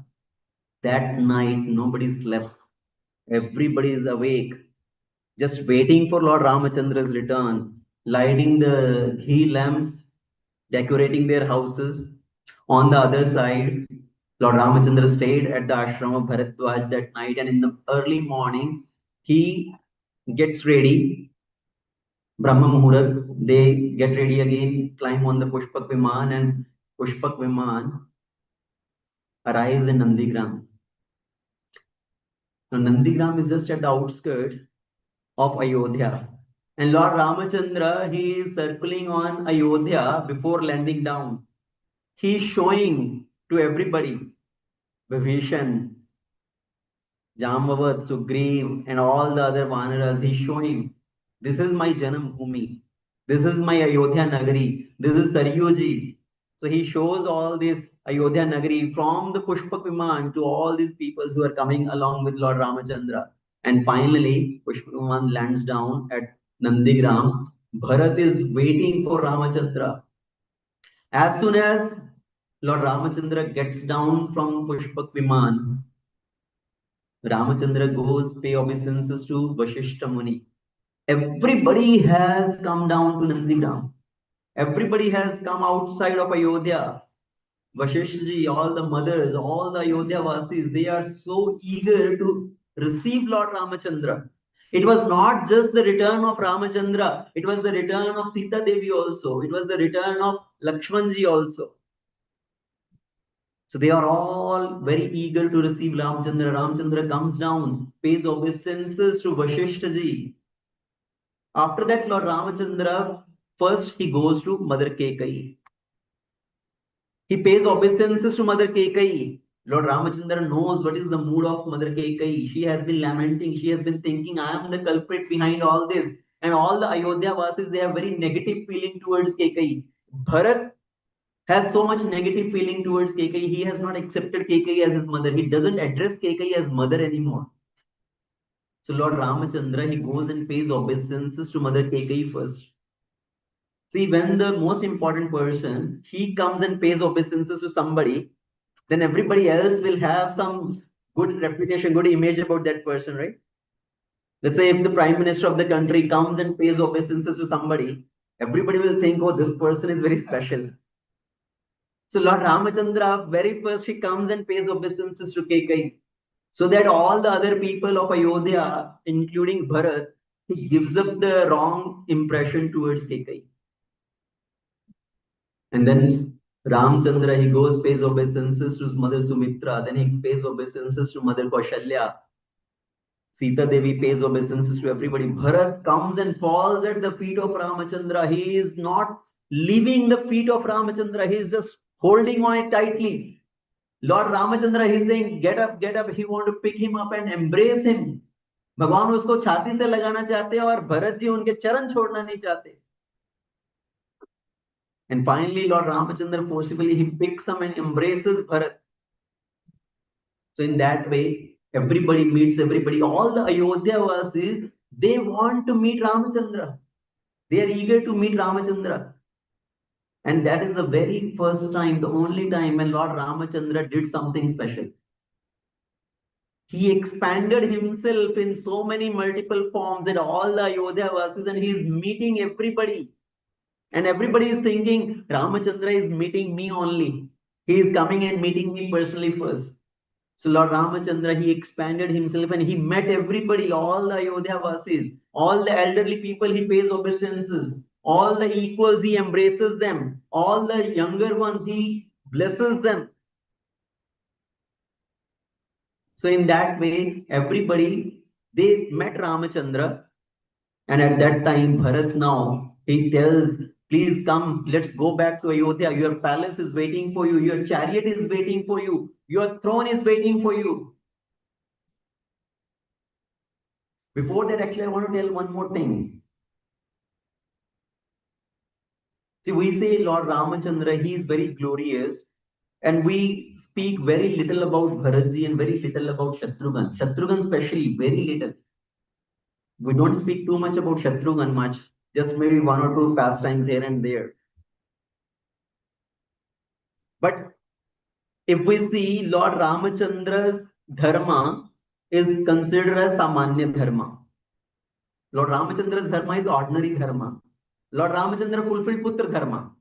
that night, nobody slept. Everybody is awake, just waiting for Lord Ramachandra's return, lighting the ghee lamps, decorating their houses. On the other side, Lord Ramachandra stayed at the ashram of Bharadwaj that night, and in the early morning, he gets ready. Brahma Muhurat, they get ready again, climb on the Pushpak Viman, and Pushpak Viman arrives in Nandigram. Now, Nandigram is just at the outskirts of Ayodhya. And Lord Ramachandra, he is circling on Ayodhya before landing down. He is showing to everybody, Vibhishan, Jambavat, Sugriv, and all the other Vanaras, he's showing, this is my Janam Bhumi. This is my Ayodhya Nagari. This is Saryuji. So he shows all this Ayodhya Nagari from the Pushpak Viman to all these people who are coming along with Lord Ramachandra. And finally, Pushpak Viman lands down at Nandigram. Bharat is waiting for Ramachandra. As soon as Lord Ramachandra gets down from Pushpak Viman, Ramachandra goes pay obeisances to Vashishta Muni. Everybody has come down to Nandigram. Everybody has come outside of Ayodhya. Vashishji, all the mothers, all the Ayodhya Vasis, they are so eager to receive Lord Ramachandra. It was not just the return of Ramachandra, it was the return of Sita Devi also. It was the return of Lakshmanji also. So they are all very eager to receive Ramachandra. Ramachandra comes down, pays obeisances to Vashishtaji. After that, Lord Ramachandra, first he goes to Mother Kekai. He pays obeisances to Mother Kekai. Lord Ramachandra knows what is the mood of Mother Kekai. She has been lamenting. She has been thinking, I am the culprit behind all this. And all the Ayodhya Vasis, they have very negative feeling towards Kekai. Bharat has so much negative feeling towards Kekai. He has not accepted Kekai as his mother. He doesn't address Kekai as mother anymore. So Lord Ramachandra, he goes and pays obeisances to Mother Kekai first. See, when the most important person, he comes and pays obeisances to somebody, then everybody else will have some good reputation, good image about that person, right? Let's say if the prime minister of the country comes and pays obeisances to somebody, everybody will think, oh, this person is very special. So Lord Ramachandra, very first he comes and pays obeisances to Kekai, so that all the other people of Ayodhya, including Bharat, he gives up the wrong impression towards Kekai. And then Ramchandra, he goes, pays obeisances to Mother Sumitra, then he pays obeisances to Mother Kaushalya. Sita Devi pays obeisances to everybody. Bharat comes and falls at the feet of Ramachandra. He is not leaving the feet of Ramachandra. He is just holding on it tightly. Lord Ramachandra, he is saying, get up, get up. He want to pick him up and embrace him. भगवान उसको छाती से लगाना चाहते हैं और भरत जी उनके चरण छोड़ना नहीं चाहते. And finally, Lord Ramachandra forcibly he picks him and embraces Bharat. So in that way, everybody meets everybody. All the Ayodhya Vasis, they want to meet Ramachandra. They are eager to meet Ramachandra. And that is the very first time, the only time when Lord Ramachandra did something special. He expanded himself in so many multiple forms at all the Ayodhya Vasis, and he is meeting everybody. And everybody is thinking, Ramachandra is meeting me only. He is coming and meeting me personally first. So Lord Ramachandra, he expanded himself and he met everybody, all the Ayodhya Vasis, all the elderly people, he pays obeisances. All the equals, he embraces them. All the younger ones, he blesses them. So in that way, everybody, they met Ramachandra. And at that time, Bharat now, he tells, please come, let's go back to Ayodhya. Your palace is waiting for you. Your chariot is waiting for you. Your throne is waiting for you. Before that, actually, I want to tell one more thing. See, we say Lord Ramachandra, he is very glorious. And we speak very little about Bharatji and very little about Shatrughan. Shatrughan especially, very little. We don't speak too much about Shatrughan much. Just maybe one or two pastimes here and there. But if we see Lord Ramachandra's dharma is considered as Samanya dharma. Lord Ramachandra's dharma is ordinary dharma. Lord Ramachandra fulfilled Putra dharma.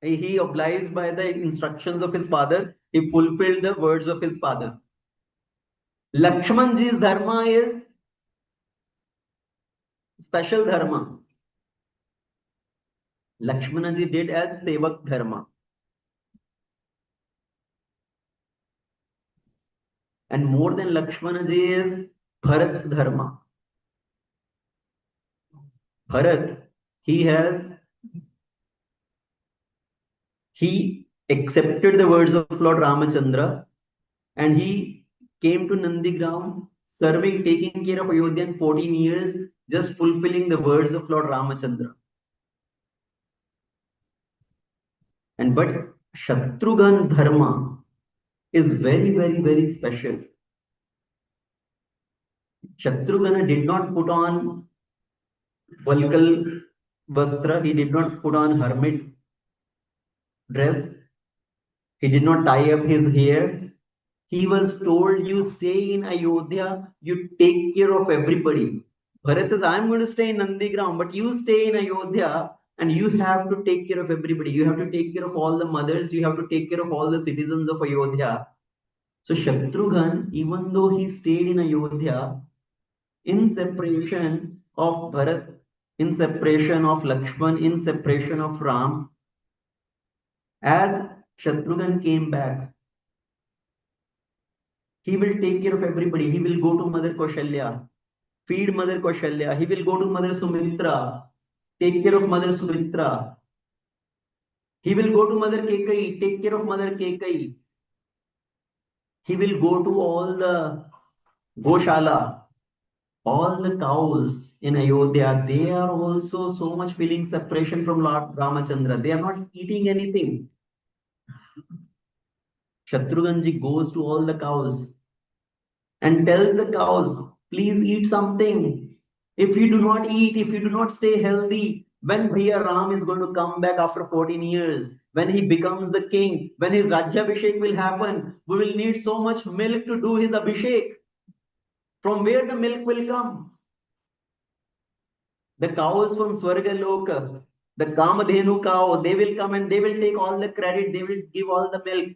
He obliged by the instructions of his father. He fulfilled the words of his father. Lakshmanji's dharma is special dharma. Lakshmanaji did as Sevak dharma. And more than Lakshmanaji is Bharat's dharma. Bharat, he accepted the words of Lord Ramachandra and he came to Nandigram serving, taking care of Ayodhya in 14 years, just fulfilling the words of Lord Ramachandra. And but Shatrughan dharma is very, very, very special. Shatrughan did not put on Valkal Vastra, he did not put on hermit dress, he did not tie up his hair, He was told, you stay in Ayodhya, you take care of everybody. Bharat says, I'm going to stay in Nandigram, but you stay in Ayodhya and you have to take care of everybody. You have to take care of all the mothers. You have to take care of all the citizens of Ayodhya. So Shatrughan, even though he stayed in Ayodhya, in separation of Bharat, in separation of Lakshman, in separation of Ram, as Shatrughan came back, he will take care of everybody. He will go to Mother Kaushalya, feed Mother Kaushalya. He will go to Mother Sumitra, take care of Mother Sumitra. He will go to Mother Kekai, take care of Mother Kekai. He will go to all the Goshala, all the cows in Ayodhya. They are also so much feeling separation from Lord Ramachandra. They are not eating anything. Shatrughanji goes to all the cows and tells the cows, please eat something. If you do not eat, if you do not stay healthy, when Bhaiya Ram is going to come back after 14 years, when he becomes the king, when his Rajyabhishek will happen, we will need so much milk to do his Abhishek. From where the milk will come? The cows from Swargaloka, the Kamadhenu cow, they will come and they will take all the credit, they will give all the milk.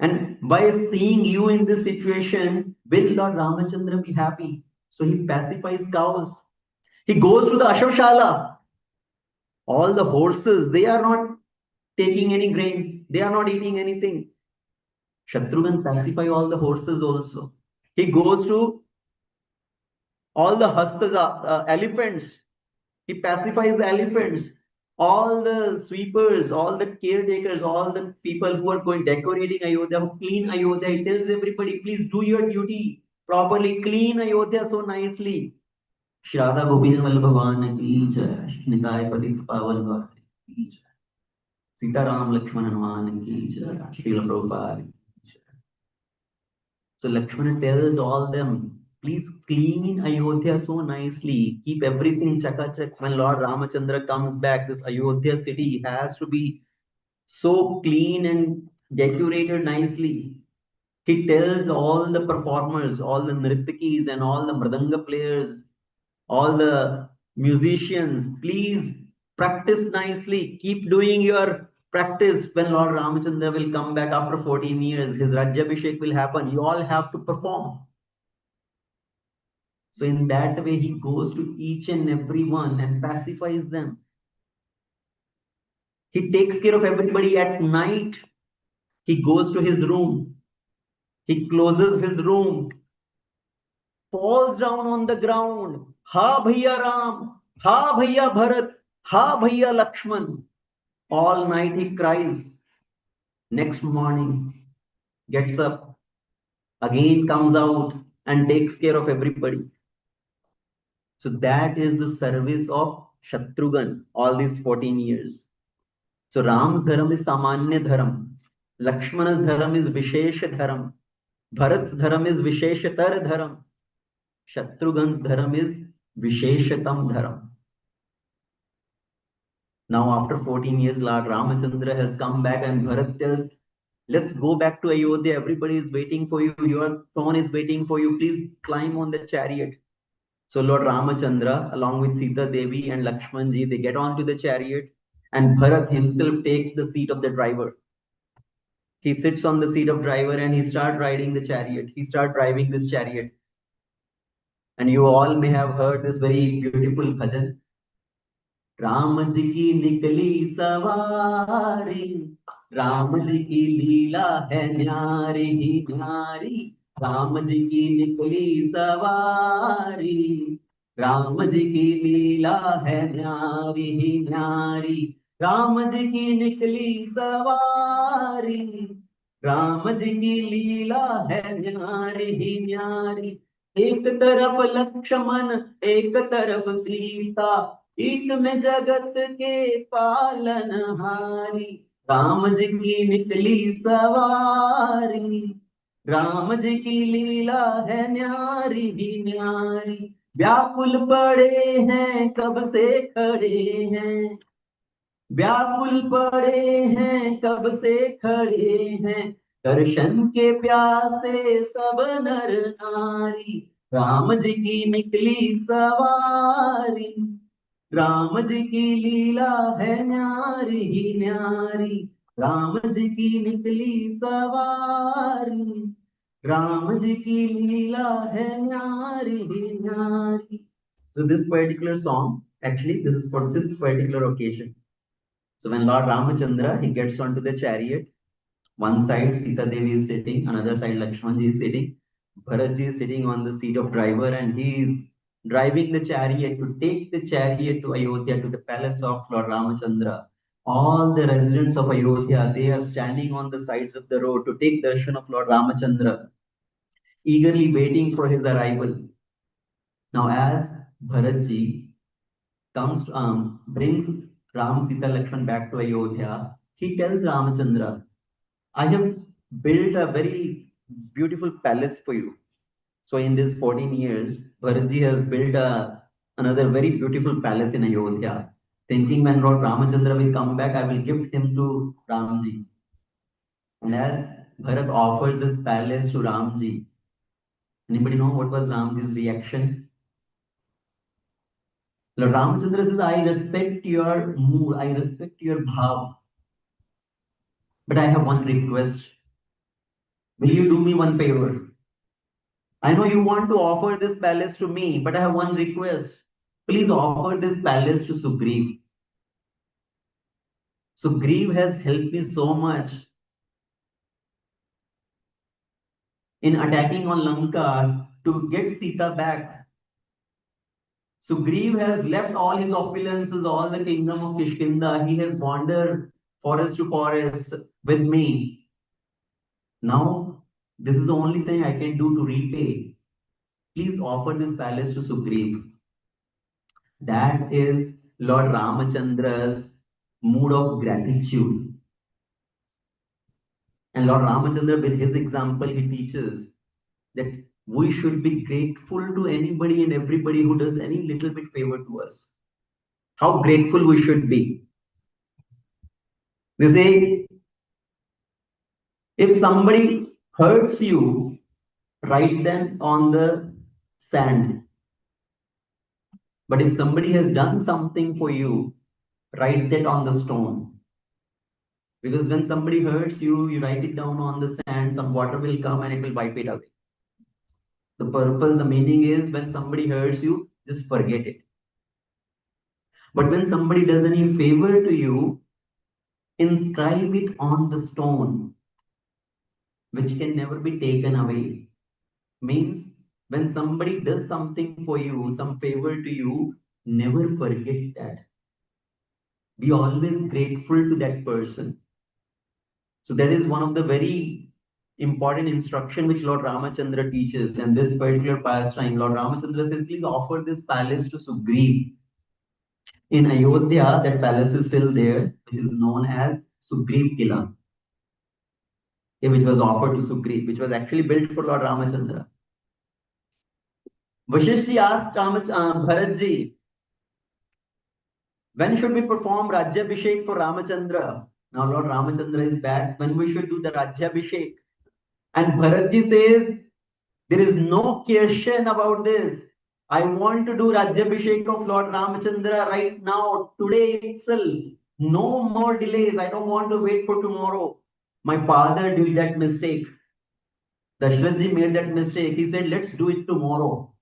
And by seeing you in this situation, will Lord Ramachandra be happy? So he pacifies cows. He goes to the Ashwashala. All the horses, they are not taking any grain. They are not eating anything. Shatrughan pacify all the horses also. He goes to all the hastas, elephants. He pacifies the elephants. All the sweepers, all the caretakers, all the people who are going decorating Ayodhya, who clean Ayodhya, he tells everybody, please do your duty properly, clean Ayodhya so nicely. Shraddha Govind Bhagwan ki jai, Nitaya Padit Pavan Bhagwan ki jai, Sita Ram Lakshman Hanuman ki jai, Srila Prabhupada. So Lakshmana tells all them, please clean Ayodhya so nicely. Keep everything chakachak. When Lord Ramachandra comes back, this Ayodhya city has to be so clean and decorated nicely. He tells all the performers, all the nritikis and all the mridanga players, all the musicians, please practice nicely. Keep doing your practice. When Lord Ramachandra will come back after 14 years, his Rajyabhishek will happen. You all have to perform. So in that way, he goes to each and every one and pacifies them. He takes care of everybody at night. He goes to his room. He closes his room, falls down on the ground. Ha Bhaiya Ram, Ha Bhaiya Bharat, Ha Bhaiya Lakshman. All night he cries. Next morning, gets up, again comes out and takes care of everybody. So that is the service of Shatrughan all these 14 years. So Ram's dharam is Samanya dharam. Lakshmana's dharam is Vishesha dharam. Bharat's dharam is Visheshatar dharam. Shatrughan's dharam is Visheshatam dharam. Now after 14 years, Lord Ramachandra has come back and Bharat tells, let's go back to Ayodhya. Everybody is waiting for you. Your throne is waiting for you. Please climb on the chariot. So Lord Ramachandra, along with Sita Devi and Lakshmanji, they get onto the chariot and Bharat himself takes the seat of the driver. He sits on the seat of driver and he starts riding the chariot. He starts driving this chariot. And you all may have heard this very beautiful bhajan. Ram ji की निकली सवारी, राम जी की लीला है न्यारी ही न्यारी, राम जी की निकली सवारी, राम जी की लीला है न्यारी ही न्यारी, राम जी की निकली सवारी, राम जी की लीला है न्यारी ही न्यारी। एक तरफ लक्ष्मण एक तरफ सीता, ईट में जगत के पालनहारी, राम जी की निकली सवारी, राम जी की लीला है न्यारी ही न्यारी। व्याकुल पड़े हैं कब से खड़े हैं, व्याकुल पड़े हैं कब से खड़े हैं, दर्शन के प्यासे सब नर नारी, राम जी की निकली सवारी। राम जी की लीला है न्यारी ही न्यारी, राम जी की निकली सवारी। राम जी की लीला है न्यारी ही न्यारी। So this particular song, actually, this is for this particular occasion. So when Lord Ramachandra, he gets onto the chariot, one side Sita Devi is sitting, another side Lakshmanji is sitting. Bharatji is sitting on the seat of driver and he is driving the chariot to take the chariot to Ayodhya, to the palace of Lord Ramachandra. All the residents of Ayodhya, they are standing on the sides of the road to take darshan of Lord Ramachandra, eagerly waiting for his arrival. Now as Bharatji comes, brings Ram, Sita, Lakshman back to Ayodhya, he tells Ramachandra, I have built a very beautiful palace for you. So in these 14 years, Bharatji has built another very beautiful palace in Ayodhya, thinking when Lord Ramachandra will come back, I will gift him to Ramji. And as Bharat offers this palace to Ramji, anybody know what was Ramji's reaction? Lord Ramachandra says, I respect your mood, I respect your bhav, but I have one request. Will you do me one favor? I know you want to offer this palace to me, but I have one request. Please offer this palace to Sugriv. Sugriv has helped me so much in attacking on Lanka to get Sita back. Sugriv has left all his opulences, all the kingdom of Kishkinda. He has wandered forest to forest with me. Now, this is the only thing I can do to repay. Please offer this palace to Sugriv. That is Lord Ramachandra's mood of gratitude. And Lord Ramachandra, with his example, he teaches that we should be grateful to anybody and everybody who does any little bit favor to us. How grateful we should be. They say, if somebody hurts you, write them on the sand. But if somebody has done something for you, write that on the stone. Because when somebody hurts you, you write it down on the sand, some water will come and it will wipe it away. The purpose, the meaning is when somebody hurts you, just forget it. But when somebody does any favor to you, inscribe it on the stone, which can never be taken away. Means when somebody does something for you, some favor to you, never forget that. Be always grateful to that person. So that is one of the very important instruction which Lord Ramachandra teaches. And this particular pastime, Lord Ramachandra says, please offer this palace to Sugriv. In Ayodhya, that palace is still there, which is known as Sugriv Kila, which was offered to Sugriv, which was actually built for Lord Ramachandra. Vashishti asked Bharatji, when should we perform Rajyabhishek for Ramachandra? Now Lord Ramachandra is back. When we should do the Rajyabhishek? And Bharatji says, there is no question about this. I want to do Rajyabhishek of Lord Ramachandra right now, today itself. No more delays. I don't want to wait for tomorrow. My father did that mistake. Dashrathji made that mistake. He said, let's do it tomorrow.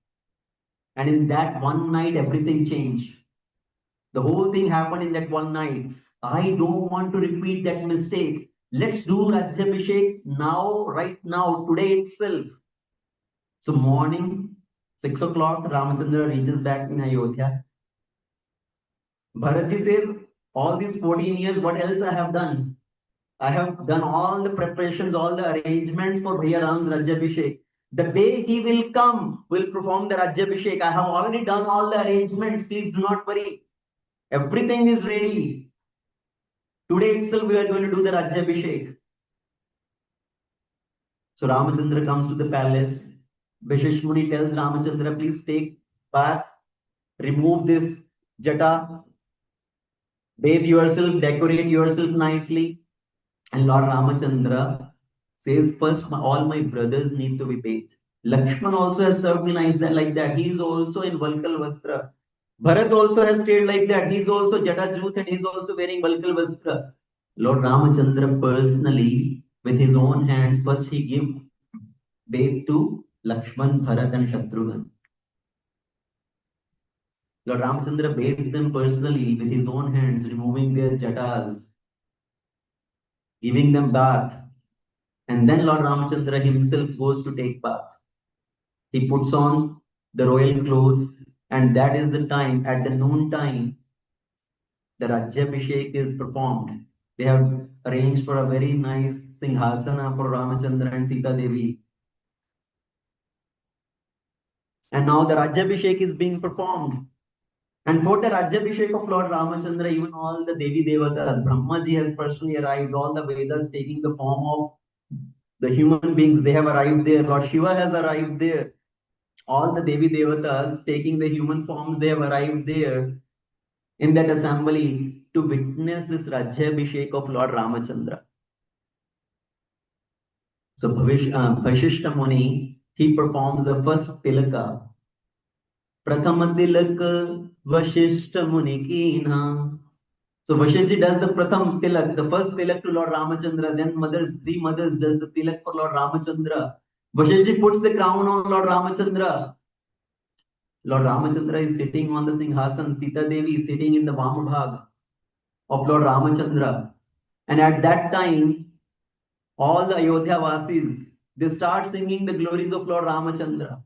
And in that one night, everything changed. The whole thing happened in that one night. I don't want to repeat that mistake. Let's do Rajyabhishek now, right now, today itself. So morning, 6 o'clock, Ramachandra reaches back in Ayodhya. Bharatji says, all these 14 years, what else I have done? I have done all the preparations, all the arrangements for Bhaiya Ram's Rajyabhishek. The day he will come, will perform the Rajyabhishek. I have already done all the arrangements. Please do not worry. Everything is ready. Today itself, we are going to do the Rajyabhishek. So Ramachandra comes to the palace. Vishesh Muni tells Ramachandra, please take bath, remove this jata, bathe yourself, decorate yourself nicely. And Lord Ramachandra Says first all my brothers need to be bathed. Lakshman also has served me nice like that. He is also in Valkal Vastra. Bharat also has stayed like that. He is also Jada Jut and he is also wearing Valkal Vastra. Lord Ramachandra personally, with his own hands, first he gave bathe to Lakshman, Bharat and Shatrughan. Lord Ramachandra bathes them personally with his own hands, removing their jatas, giving them bath. And then Lord Ramachandra himself goes to take bath. He puts on the royal clothes, and that is the time, at the noon time, the Rajyabhishek is performed. They have arranged for a very nice Singhasana for Ramachandra and Sita Devi. And now the Rajyabhishek is being performed. And for the Rajyabhishek of Lord Ramachandra, even all the Devi Devatas, Brahmaji has personally arrived, all the Vedas taking the form of the human beings, they have arrived there. Lord Shiva has arrived there. All the Devi Devatas taking the human forms, they have arrived there in that assembly to witness this Rajyabhishek of Lord Ramachandra. So Vashishta Muni, he performs the first tilaka. Prathama tilak Vashishta Muni Kina. So Vashishji does the Pratham tilak, the first tilak to Lord Ramachandra. Then three mothers does the tilak for Lord Ramachandra. Vashishji puts the crown on Lord Ramachandra. Lord Ramachandra is sitting on the Singhasan. Sita Devi is sitting in the Vamabhag of Lord Ramachandra. And at that time, all the Ayodhya Vasis, they start singing the glories of Lord Ramachandra.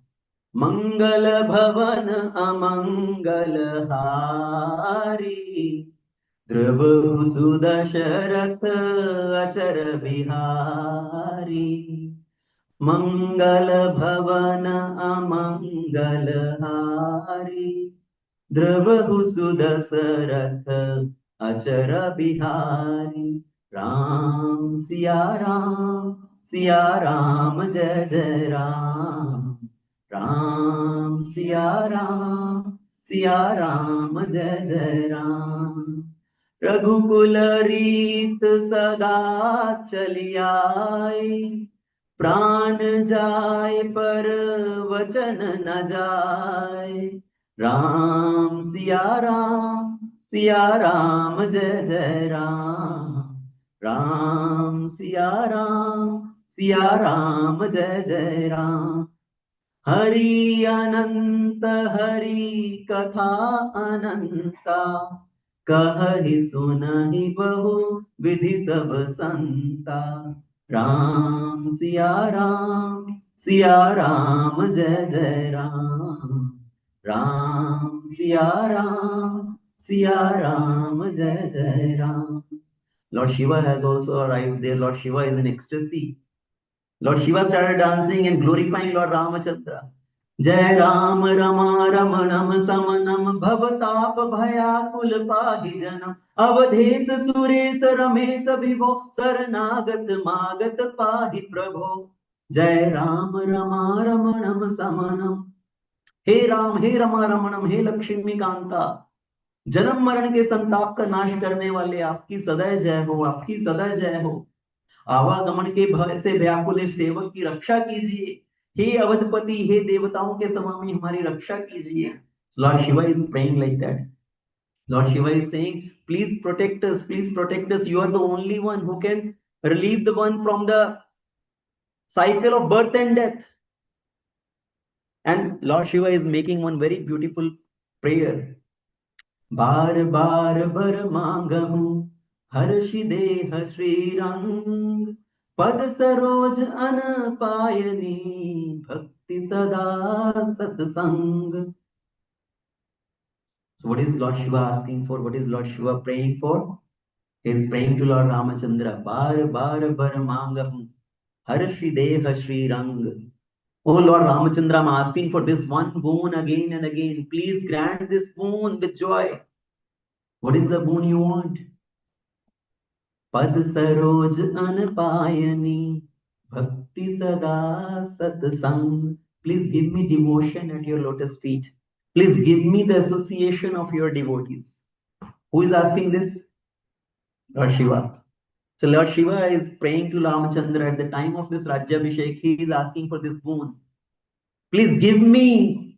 Mangala Bhavan Amangal Hari Drava Sudasharath Achara Bihari Mangala Bhavana Amangal Hari Drava Sudasharath Achara Bihari Ram Siya Ram Siya Ram Jai Jai Ram Ram Siya Ram Siya Ram Jai Jai Ram रघुकुल रीत सदा चली आई प्राण जाए पर वचन न जाए राम सिया राम जय जय राम सिया राम जय जय राम हरि अनंत हरि कथा अनंता कहहि सुनहि बहु विधि सब संता राम सिया राम जय जय राम सिया राम जय जय Ram. Lord Shiva has also arrived there. Lord Shiva is in ecstasy. Lord Shiva started dancing and glorifying Lord Ramachandra. Jai Ram Rama Ramanam Samanam Bhavatap Bhayakul Pahi Janam Avadhes Suresh Ramesh Vibho Saranagat Magat Pahi Prabho. Jai Ram Rama Ramanam Samanam. He Ram, He Rama Ramanam, He Lakshmi Kanta. जन्म मरण के संताप का नाश करने वाले आपकी सदा जय हो, आपकी सदा जय हो. आवागमन के भय से व्याकुल सेवक की रक्षा कीजिए. हे अवधपति, हे देवताओं के स्वामी, हमारी रक्षा कीजिए. Lord Shiva is praying like that. Lord Shiva is saying, please protect us, please protect us. You are the only one who can relieve the one from the cycle of birth and death. And Lord Shiva is making one very beautiful prayer. बार बार बर मांगहूं हर्षि देह श्रीरंग पद सरोज अन पायनी भक्ति सदा सत्संग. So what is Lord Shiva asking for? What is Lord Shiva praying for? He is praying to Lord Ramachandra. Bar bar bar mangahum harshi deha shri rang. Oh Lord Ramachandra, I'm asking for this one boon again and again. Please grant this boon with joy. What is the boon you want? Pad saroj anapayani bhakti sada satsang. Please give me devotion at your lotus feet. Please give me the association of your devotees. Who is asking this? Lord Shiva. So Lord Shiva is praying to Ramachandra at the time of this Rajyabhishek. He is asking for this boon. Please give me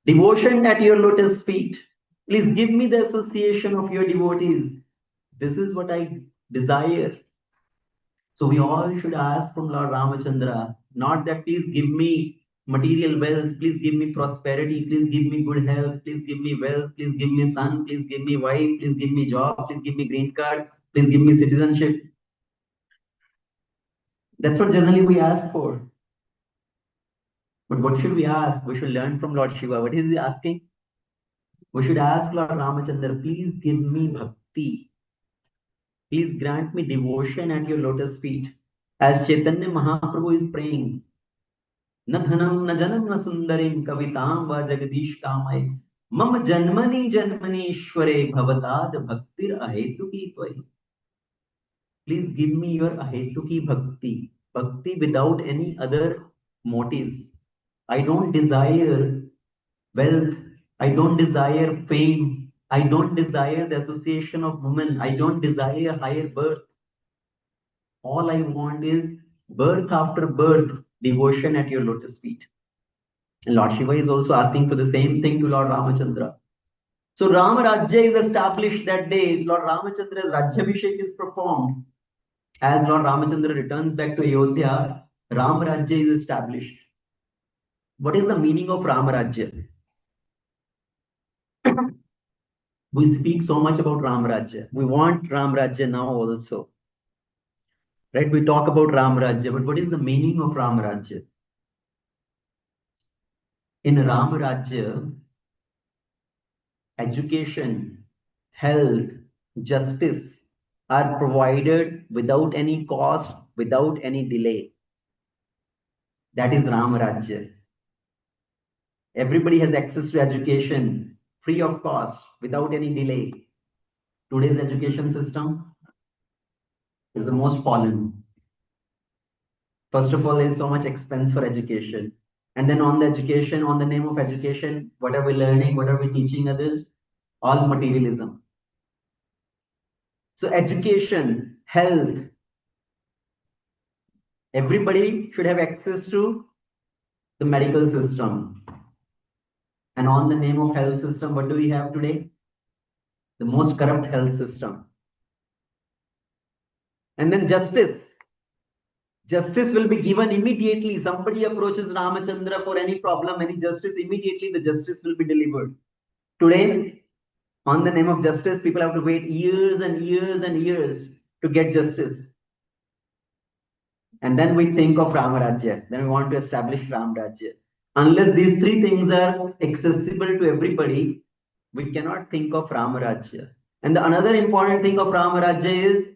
devotion at your lotus feet. Please give me the association of your devotees. This is what I desire. So we all should ask from Lord Ramachandra, not that please give me material wealth, please give me prosperity, please give me good health, please give me wealth, please give me son, please give me wife, please give me job, please give me green card, please give me citizenship. That's what generally we ask for. But what should we ask? We should learn from Lord Shiva. What is he asking? We should ask Lord Ramachandra, please give me bhakti. Please grant me devotion at your lotus feet. As Chaitanya Mahaprabhu is praying, न धनम न जनम न सुंदरीम कविताम व जगदीश कामय मम जन्मनि जन्मनीश्वरे भवताद भक्तिर अहेतुकी त्वयि. Please give me your ahetuki bhakti, bhakti without any other motives. I don't desire wealth. I don't desire fame. I don't desire the association of women. I don't desire higher birth. All I want is birth after birth, devotion at your lotus feet. And Lord Shiva is also asking for the same thing to Lord Ramachandra. So Rama Rajya is established that day. Lord Ramachandra's Rajyabhishek is performed. As Lord Ramachandra returns back to Ayodhya, Rama Rajya is established. What is the meaning of Rama Rajya? We speak so much about Ram Rajya. We want Ram Rajya now also. Right? We talk about Ram Rajya, but what is the meaning of Ram Rajya? In Ram Rajya, education, health, justice are provided without any cost, without any delay. That is Ram Rajya. Everybody has access to education free of cost, without any delay. Today's education system is the most fallen. First of all, there is so much expense for education. And then on the education, on the name of education, what are we learning? What are we teaching others? All materialism. So education, health, everybody should have access to the medical system. And on the name of health system, what do we have today? The most corrupt health system. And then justice. Justice will be given immediately. Somebody approaches Ramachandra for any problem, any justice, immediately the justice will be delivered. Today, on the name of justice, people have to wait years and years and years to get justice. And then we think of Ramarajya. Then we want to establish Ramarajya. Unless these three things are accessible to everybody, we cannot think of Ramarajya. And the another important thing of Ramarajya is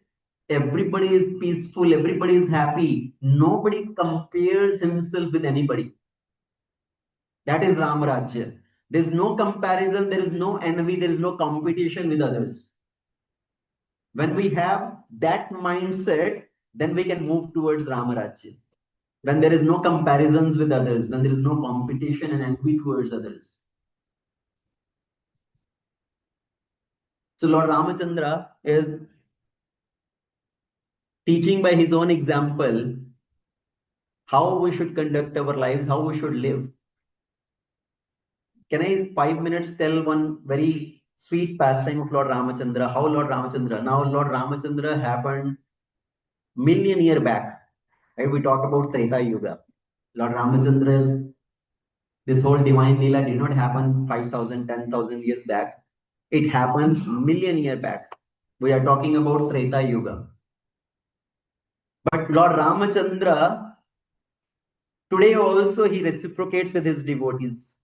everybody is peaceful, everybody is happy. Nobody compares himself with anybody. That is Ramarajya. There is no comparison, there is no envy, there is no competition with others. When we have that mindset, then we can move towards Ramarajya. When there is no comparisons with others, when there is no competition and envy towards others. So Lord Ramachandra is teaching by his own example how we should conduct our lives, how we should live. Can I 5 minutes tell one very sweet pastime of Lord Ramachandra? How Lord Ramachandra? Now Lord Ramachandra happened million year back. Right? We talk about Treta Yuga. Lord Ramachandra's this whole divine Leela did not happen 5,000, 10,000 years back. It happens million year back. We are talking about Treta Yuga. But Lord Ramachandra, today also he reciprocates with his devotees.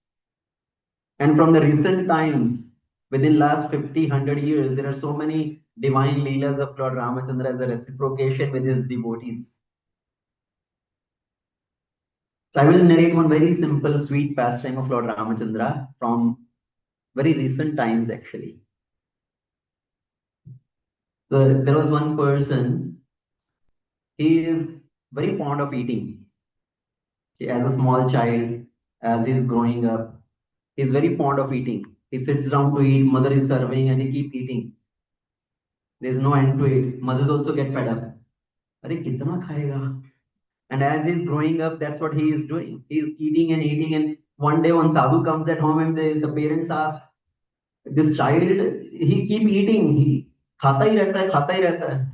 And from the recent times, within last 50, 100 years, there are so many divine Leelas of Lord Ramachandra as a reciprocation with his devotees. So I will narrate one very simple, sweet pastime of Lord Ramachandra from very recent times actually. So there was one person, he is very fond of eating. As a small child, as he is growing up, he is very fond of eating. He sits down to eat, mother is serving and he keeps eating. There's no end to it. Mothers also get fed up. Arey, kitna khayega? And as he's growing up, that's what he is doing. He's eating and eating. And one day, one sadhu comes at home, and the parents ask, "This child, he keep eating. He खाता ही रहता है, खाता ही रहता है."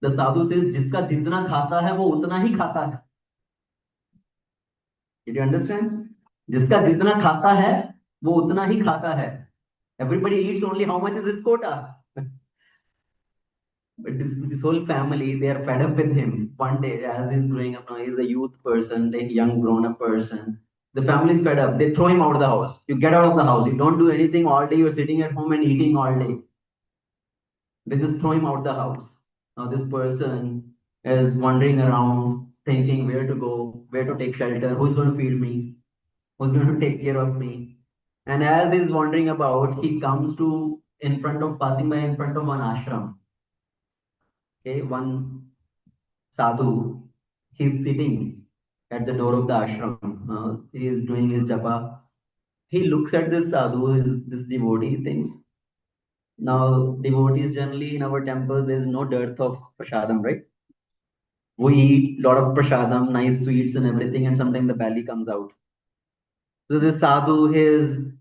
The sadhu says, "जिसका जितना खाता है, वो उतना ही खाता है." Did you understand? जिसका जितना खाता है, वो उतना ही खाता है. Everybody eats only how much is his quota. But this whole family, they are fed up with him. One day, as he's growing up now, he's a youth person, a young grown-up person. The family is fed up. They throw him out of the house. You get out of the house. You don't do anything all day. You're sitting at home and eating all day. They just throw him out the house. Now this person is wandering around, thinking where to go, where to take shelter, who's going to feed me, who's going to take care of me. And as he's wandering about, he comes to passing by in front of one ashram. Okay, one sadhu, he's sitting at the door of the ashram. He is doing his japa. He looks at this sadhu, this devotee, thinks. Now, devotees generally in our temples, there's no dearth of prasadam, right? We eat a lot of prasadam, nice sweets and everything, and sometimes the belly comes out. So this sadhu is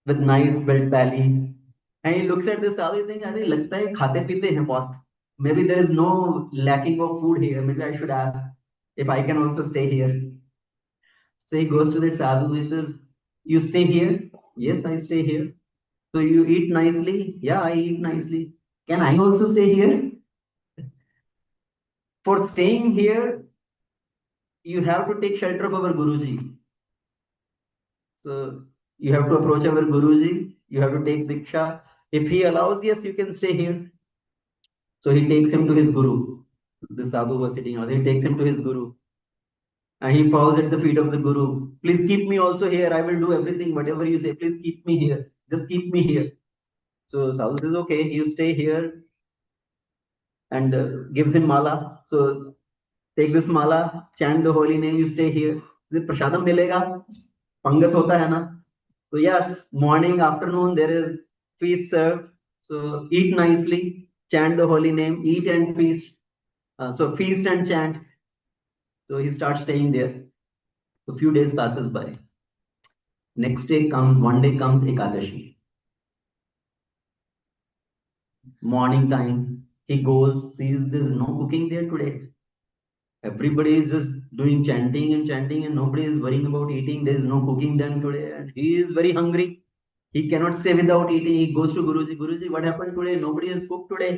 with nice built belly, and he looks at this sadhu, thinks, "अरे लगता है खाते पीते हैं बहुत. Maybe there is no lacking of food here. Maybe I should ask if I can also stay here." So he goes to that sadhu. He says, "You stay here?" "Yes, I stay here." "So you eat nicely?" "Yeah, I eat nicely." "Can I also stay here?" For staying here, you have to take shelter of our Guruji. So you have to approach our Guruji. You have to take Diksha. If he allows, yes, you can stay here. So he takes him to his Guru. The sadhu was sitting out. He takes him to his Guru. And he falls at the feet of the Guru. "Please keep me also here. I will do everything, whatever you say. Please keep me here. Just keep me here." So sadhu says, "Okay, you stay here," and gives him mala. So take this mala, chant the holy name, you stay here. Prasadam milega, pangat hota hai na. So yes, morning, afternoon, there is feast served. So eat nicely, chant the holy name, eat and feast. So feast and chant. So he starts staying there. So few days passes by. Next day comes, one day comes Ekadashi. Morning time, he goes, sees there's no cooking there today. Everybody is just doing chanting, and nobody is worrying about eating. There is no cooking done today, and he is very hungry. He cannot stay without eating. He goes to Guruji. "Guruji, what happened today? Nobody has cooked today.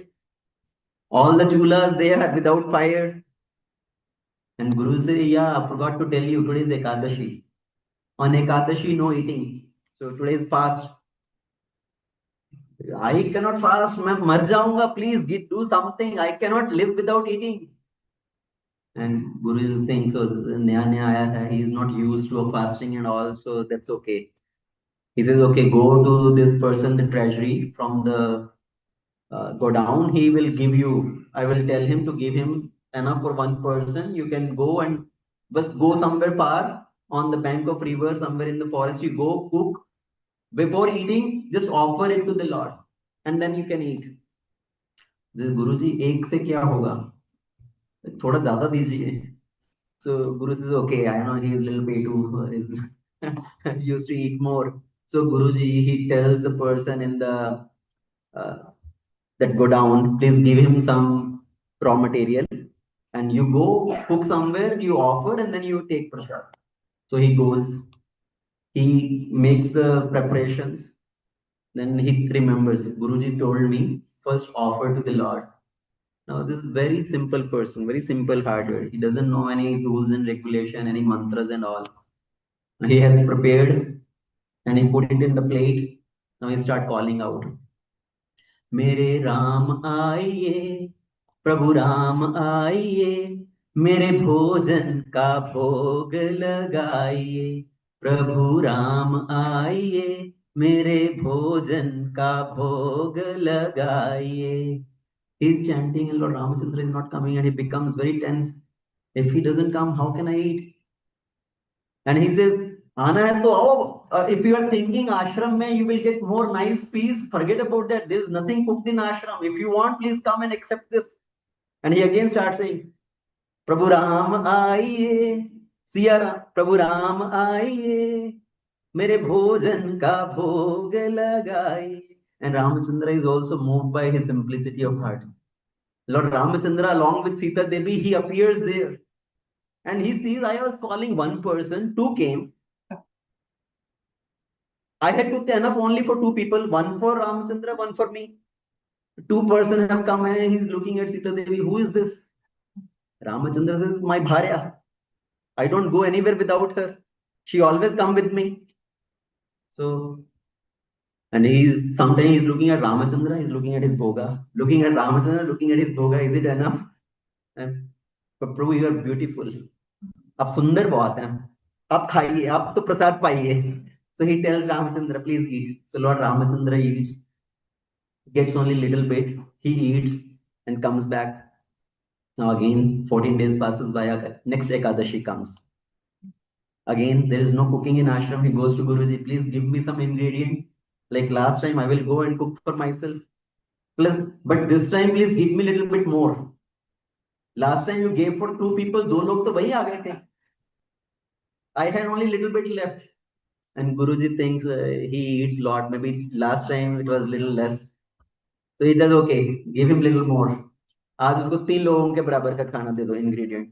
All the chulas they are without fire." And Guru say, "Yeah, I forgot to tell you, today is Ekadashi. On Ekadashi, no eating. So today is fast." "I cannot fast. मैं मर जाऊंगा. Please do something. I cannot live without eating." And Guru is saying, "So naya naya aaya hai. He is not used to a fasting and all, so that's okay." He says, "Okay, go to this person, the treasury from the go down. He will give you. I will tell him to give him enough for one person. You can go and just go somewhere far on the bank of river, somewhere in the forest. You go cook before eating. Just offer it to the Lord, and then you can eat." This Guruji, एक से क्या होगा? थोड़ा ज़्यादा दीजिए. So Guru says, "Okay, I know he is little petu, is used to eat more." So Guruji, he tells the person in the uh, that go down, "Please give him some raw material, and you go cook somewhere, you offer, and then you take prasad." So he goes, he makes the preparations, then he remembers, "Guruji told me first offer to the Lord." Now this is very simple person, very simple hearted. He doesn't know any rules and regulation, any mantras and all. He has prepared and he put it in the plate. Now he start calling out, "मेरे राम आइए, प्रभु राम आइए, मेरे भोजन का भोग लगाइए, प्रभु राम आइए, मेरे भोजन का भोग लगाइए." He's chanting and Lord Ramachandra is not coming, and he becomes very tense. If he doesn't come, how can I eat? And he says, "आना है तो आओ, if you are thinking ashram mein you will get more nice peace, forget about that. There is nothing cooked in ashram. If you want, please come and accept this. And he again starts saying, Prabhu Ram आइए, Siya Ram, Prabhu Ram आइए, मेरे भोजन का भोग लगाइए. And Ramachandra is also moved by his simplicity of heart. Lord Ramachandra, along with Sita Devi, he appears there. And he sees, I was calling one person, two came. I had cooked enough only for two people, one for Ramachandra, one for me. Two persons have come and he's looking at Sita Devi. Who is this? Ramachandra says, my bharya. I don't go anywhere without her. She always come with me. So, and sometimes he's looking at Ramachandra, he's looking at his bhoga. Looking at Ramachandra, looking at his bhoga. Is it enough? And, but Prabhu, you are beautiful. आप सुंदर बहुत हैं. आप खाइए, आप तो प्रसाद पाइए. So he tells Ramachandra, please eat. So Lord Ramachandra eats, gets only little bit. He eats and comes back. Now again, 14 days passes by. Next Ekadashi comes. Again, there is no cooking in ashram. He goes to Guruji, please give me some ingredient. Like last time, I will go and cook for myself. Plus, but this time, please give me a little bit more. Last time you gave for two people, दो लोग तो वही आ गए थे. I had only little bit left. And Guruji thinks he eats lot. Maybe last time it was little less. So he says, okay, give him little more. आज उसको 3 लोगों के बराबर का खाना दे दो ingredient.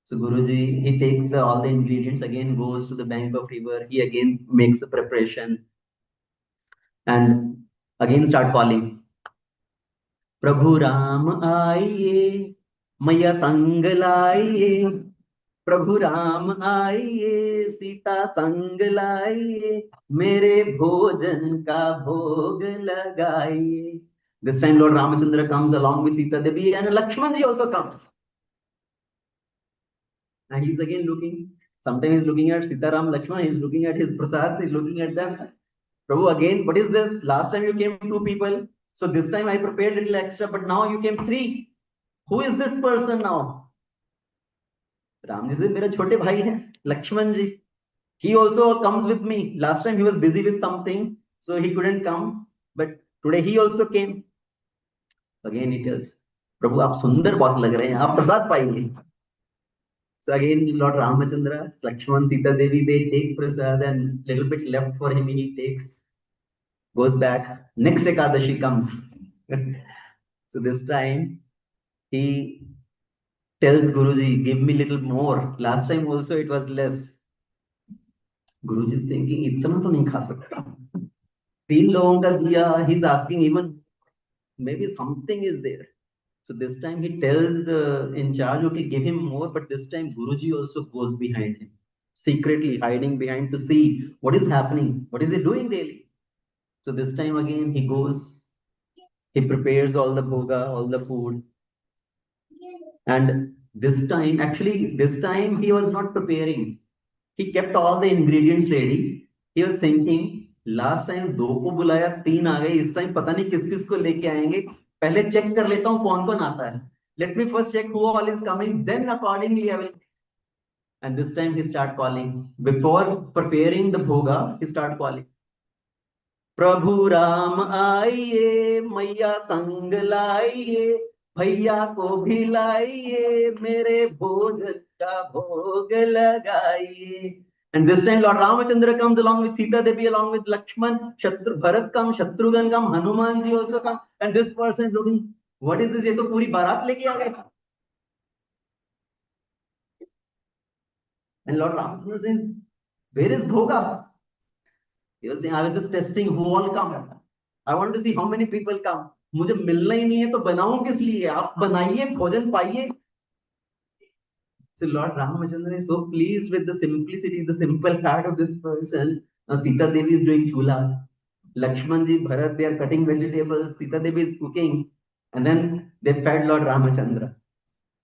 So Guruji, he takes all the ingredients, again goes to the bank of river. He again makes a preparation and again start calling. Prabhu Ram आइए, मैया संग लाइए. प्रभु राम आइए, सीता संग लाइए, मेरे भोजन का भोग लगाइए. This time Lord Ramachandra comes along with Sita Devi and Lakshman ji also comes. And he's again looking. Sometimes he's looking at Sita Ram Lakshman, he's looking at his prasad, he's looking at them. Prabhu, again, what is this? Last time you came 2 people. So this time I prepared a little extra, but now you came 3. Who is this person now? Ram ji said, मेरा छोटे भाई है, Lakshman ji. He also comes with me. Last time he was busy with something, so he couldn't come. But today he also came. Again he tells, Prabhu, आप सुंदर बहुत लग रहे हैं, आप प्रसाद पाइए. So again, Lord Ramachandra, Lakshman, Sita Devi, they take prasad and little bit left for him, he takes, goes back. Next Ekadashi comes. So this time he tells Guruji, give me little more. Last time also it was less. Guruji is thinking, इतना तो नहीं खा सकता. 3 लोगों का दिया. He's asking even, maybe something is there. So this time he tells the in charge, okay, give him more. But this time Guruji also goes behind him, secretly hiding behind to see what is happening. What is he doing really? So this time again he goes, he prepares all the bhoga, all the food. And this time, actually, this time he was not preparing. He kept all the ingredients ready. He was thinking, last time 2 को बुलाया, 3 आ गए. इस time पता नहीं किस किस को लेके आएंगे. पहले चेक कर लेता हूँ कौन कौन आता है. Let me first check who all is coming. Then accordingly I will. And this time he start calling. Before preparing the bhoga, he start calling. प्रभु राम आइए, मैया संग लाइए, भैया को भी लाइए, मेरे भोजन का भोग लगाइए. And this time Lord Ramachandra comes along with Sita Devi, along with Lakshman, Bharat comes, Shatrughan comes, Hanuman ji also comes. And this person is looking, what is this? ये तो पूरी बारात लेके आ गए. And Lord Ramachandra saying, where is bhoga? He was saying, I was just testing who all come. I want to see how many people come. मुझे मिलना ही नहीं है तो बनाऊं किस लिए? आप बनाइए, भोजन पाइए. So Lord Ramachandra is so pleased with the simplicity, the simple heart of this person. Now Sita Devi is doing chula. Lakshman ji, Bharat, they are cutting vegetables. Sita Devi is cooking. And then they fed Lord Ramachandra.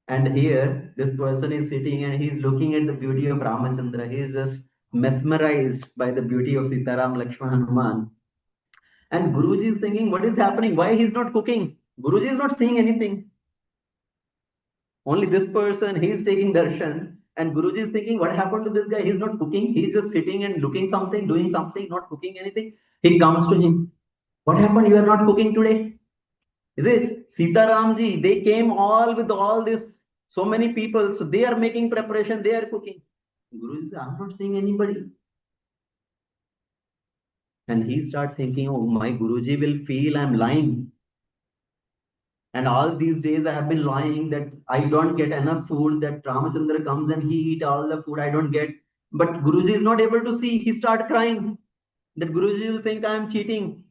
And here, this person is sitting and he is looking at the beauty of Ramachandra. He is just mesmerized by the beauty of Sitaram, Lakshman, Hanuman. And Guruji is thinking, what is happening? Why he is not cooking? Guruji is not saying anything. Only this person, he is taking darshan. And Guruji is thinking, what happened to this guy? He's not cooking. He's just sitting and looking something, doing something, not cooking anything. He comes to him. What happened? You are not cooking today? Is it Sita Ramji? They came all with all this, so many people. So they are making preparation. They are cooking. Guru says, I'm not seeing anybody. And he start thinking, oh, my Guruji will feel I'm lying. And all these days I have been lying that I don't get enough food, that Ramachandra comes and he eat all the food I don't get. But Guruji is not able to see. He start crying. That Guruji will think I am cheating.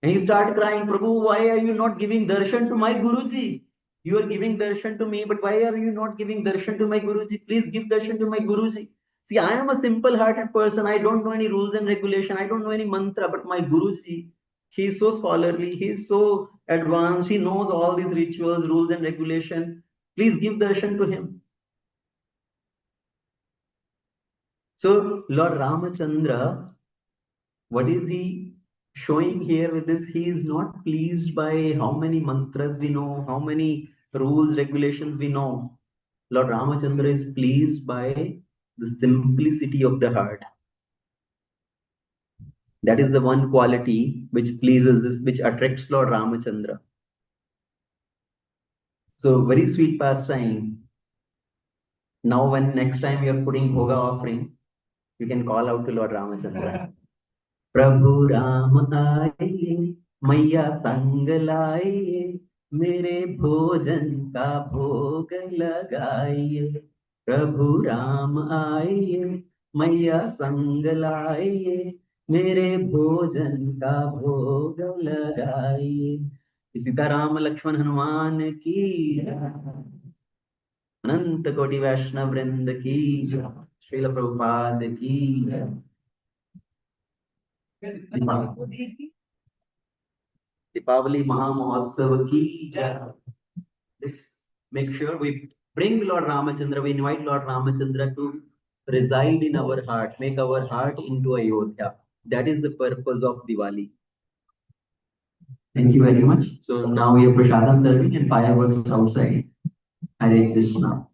And he start crying, Prabhu, why are you not giving darshan to my Guruji? You are giving darshan to me, but why are you not giving darshan to my Guruji? Please give darshan to my Guruji. See, I am a simple-hearted person. I don't know any rules and regulation. I don't know any mantra, but my Guruji, he is so scholarly. He is so advanced. He knows all these rituals, rules and regulation. Please give darshan to him. So Lord Ramachandra, what is he showing here with this? He is not pleased by how many mantras we know, how many rules, regulations we know. Lord Ramachandra is pleased by the simplicity of the heart. That is the one quality which pleases this, which attracts Lord Ramachandra. So very sweet pastime. Now when next time you are putting bhoga offering, you can call out to Lord Ramachandra. प्रभु राम आए मैया संग लाइए मेरे भोजन का भोग लगाइए प्रभु राम आइए मैया संग लाइए मेरे भोजन का भोग लगाइए। सीताराम लक्ष्मण हनुमान की अनंत कोटि वैष्णव वृंद की श्रील प्रभुपाद की Deepavali Mahamahotsav ki jai. Let's make sure we bring Lord Ramachandra, we invite Lord Ramachandra to reside in our heart, make our heart into Ayodhya. That is the purpose of Diwali. Thank you very much. So now we have Prasadam serving and fireworks outside. Hare Krishna.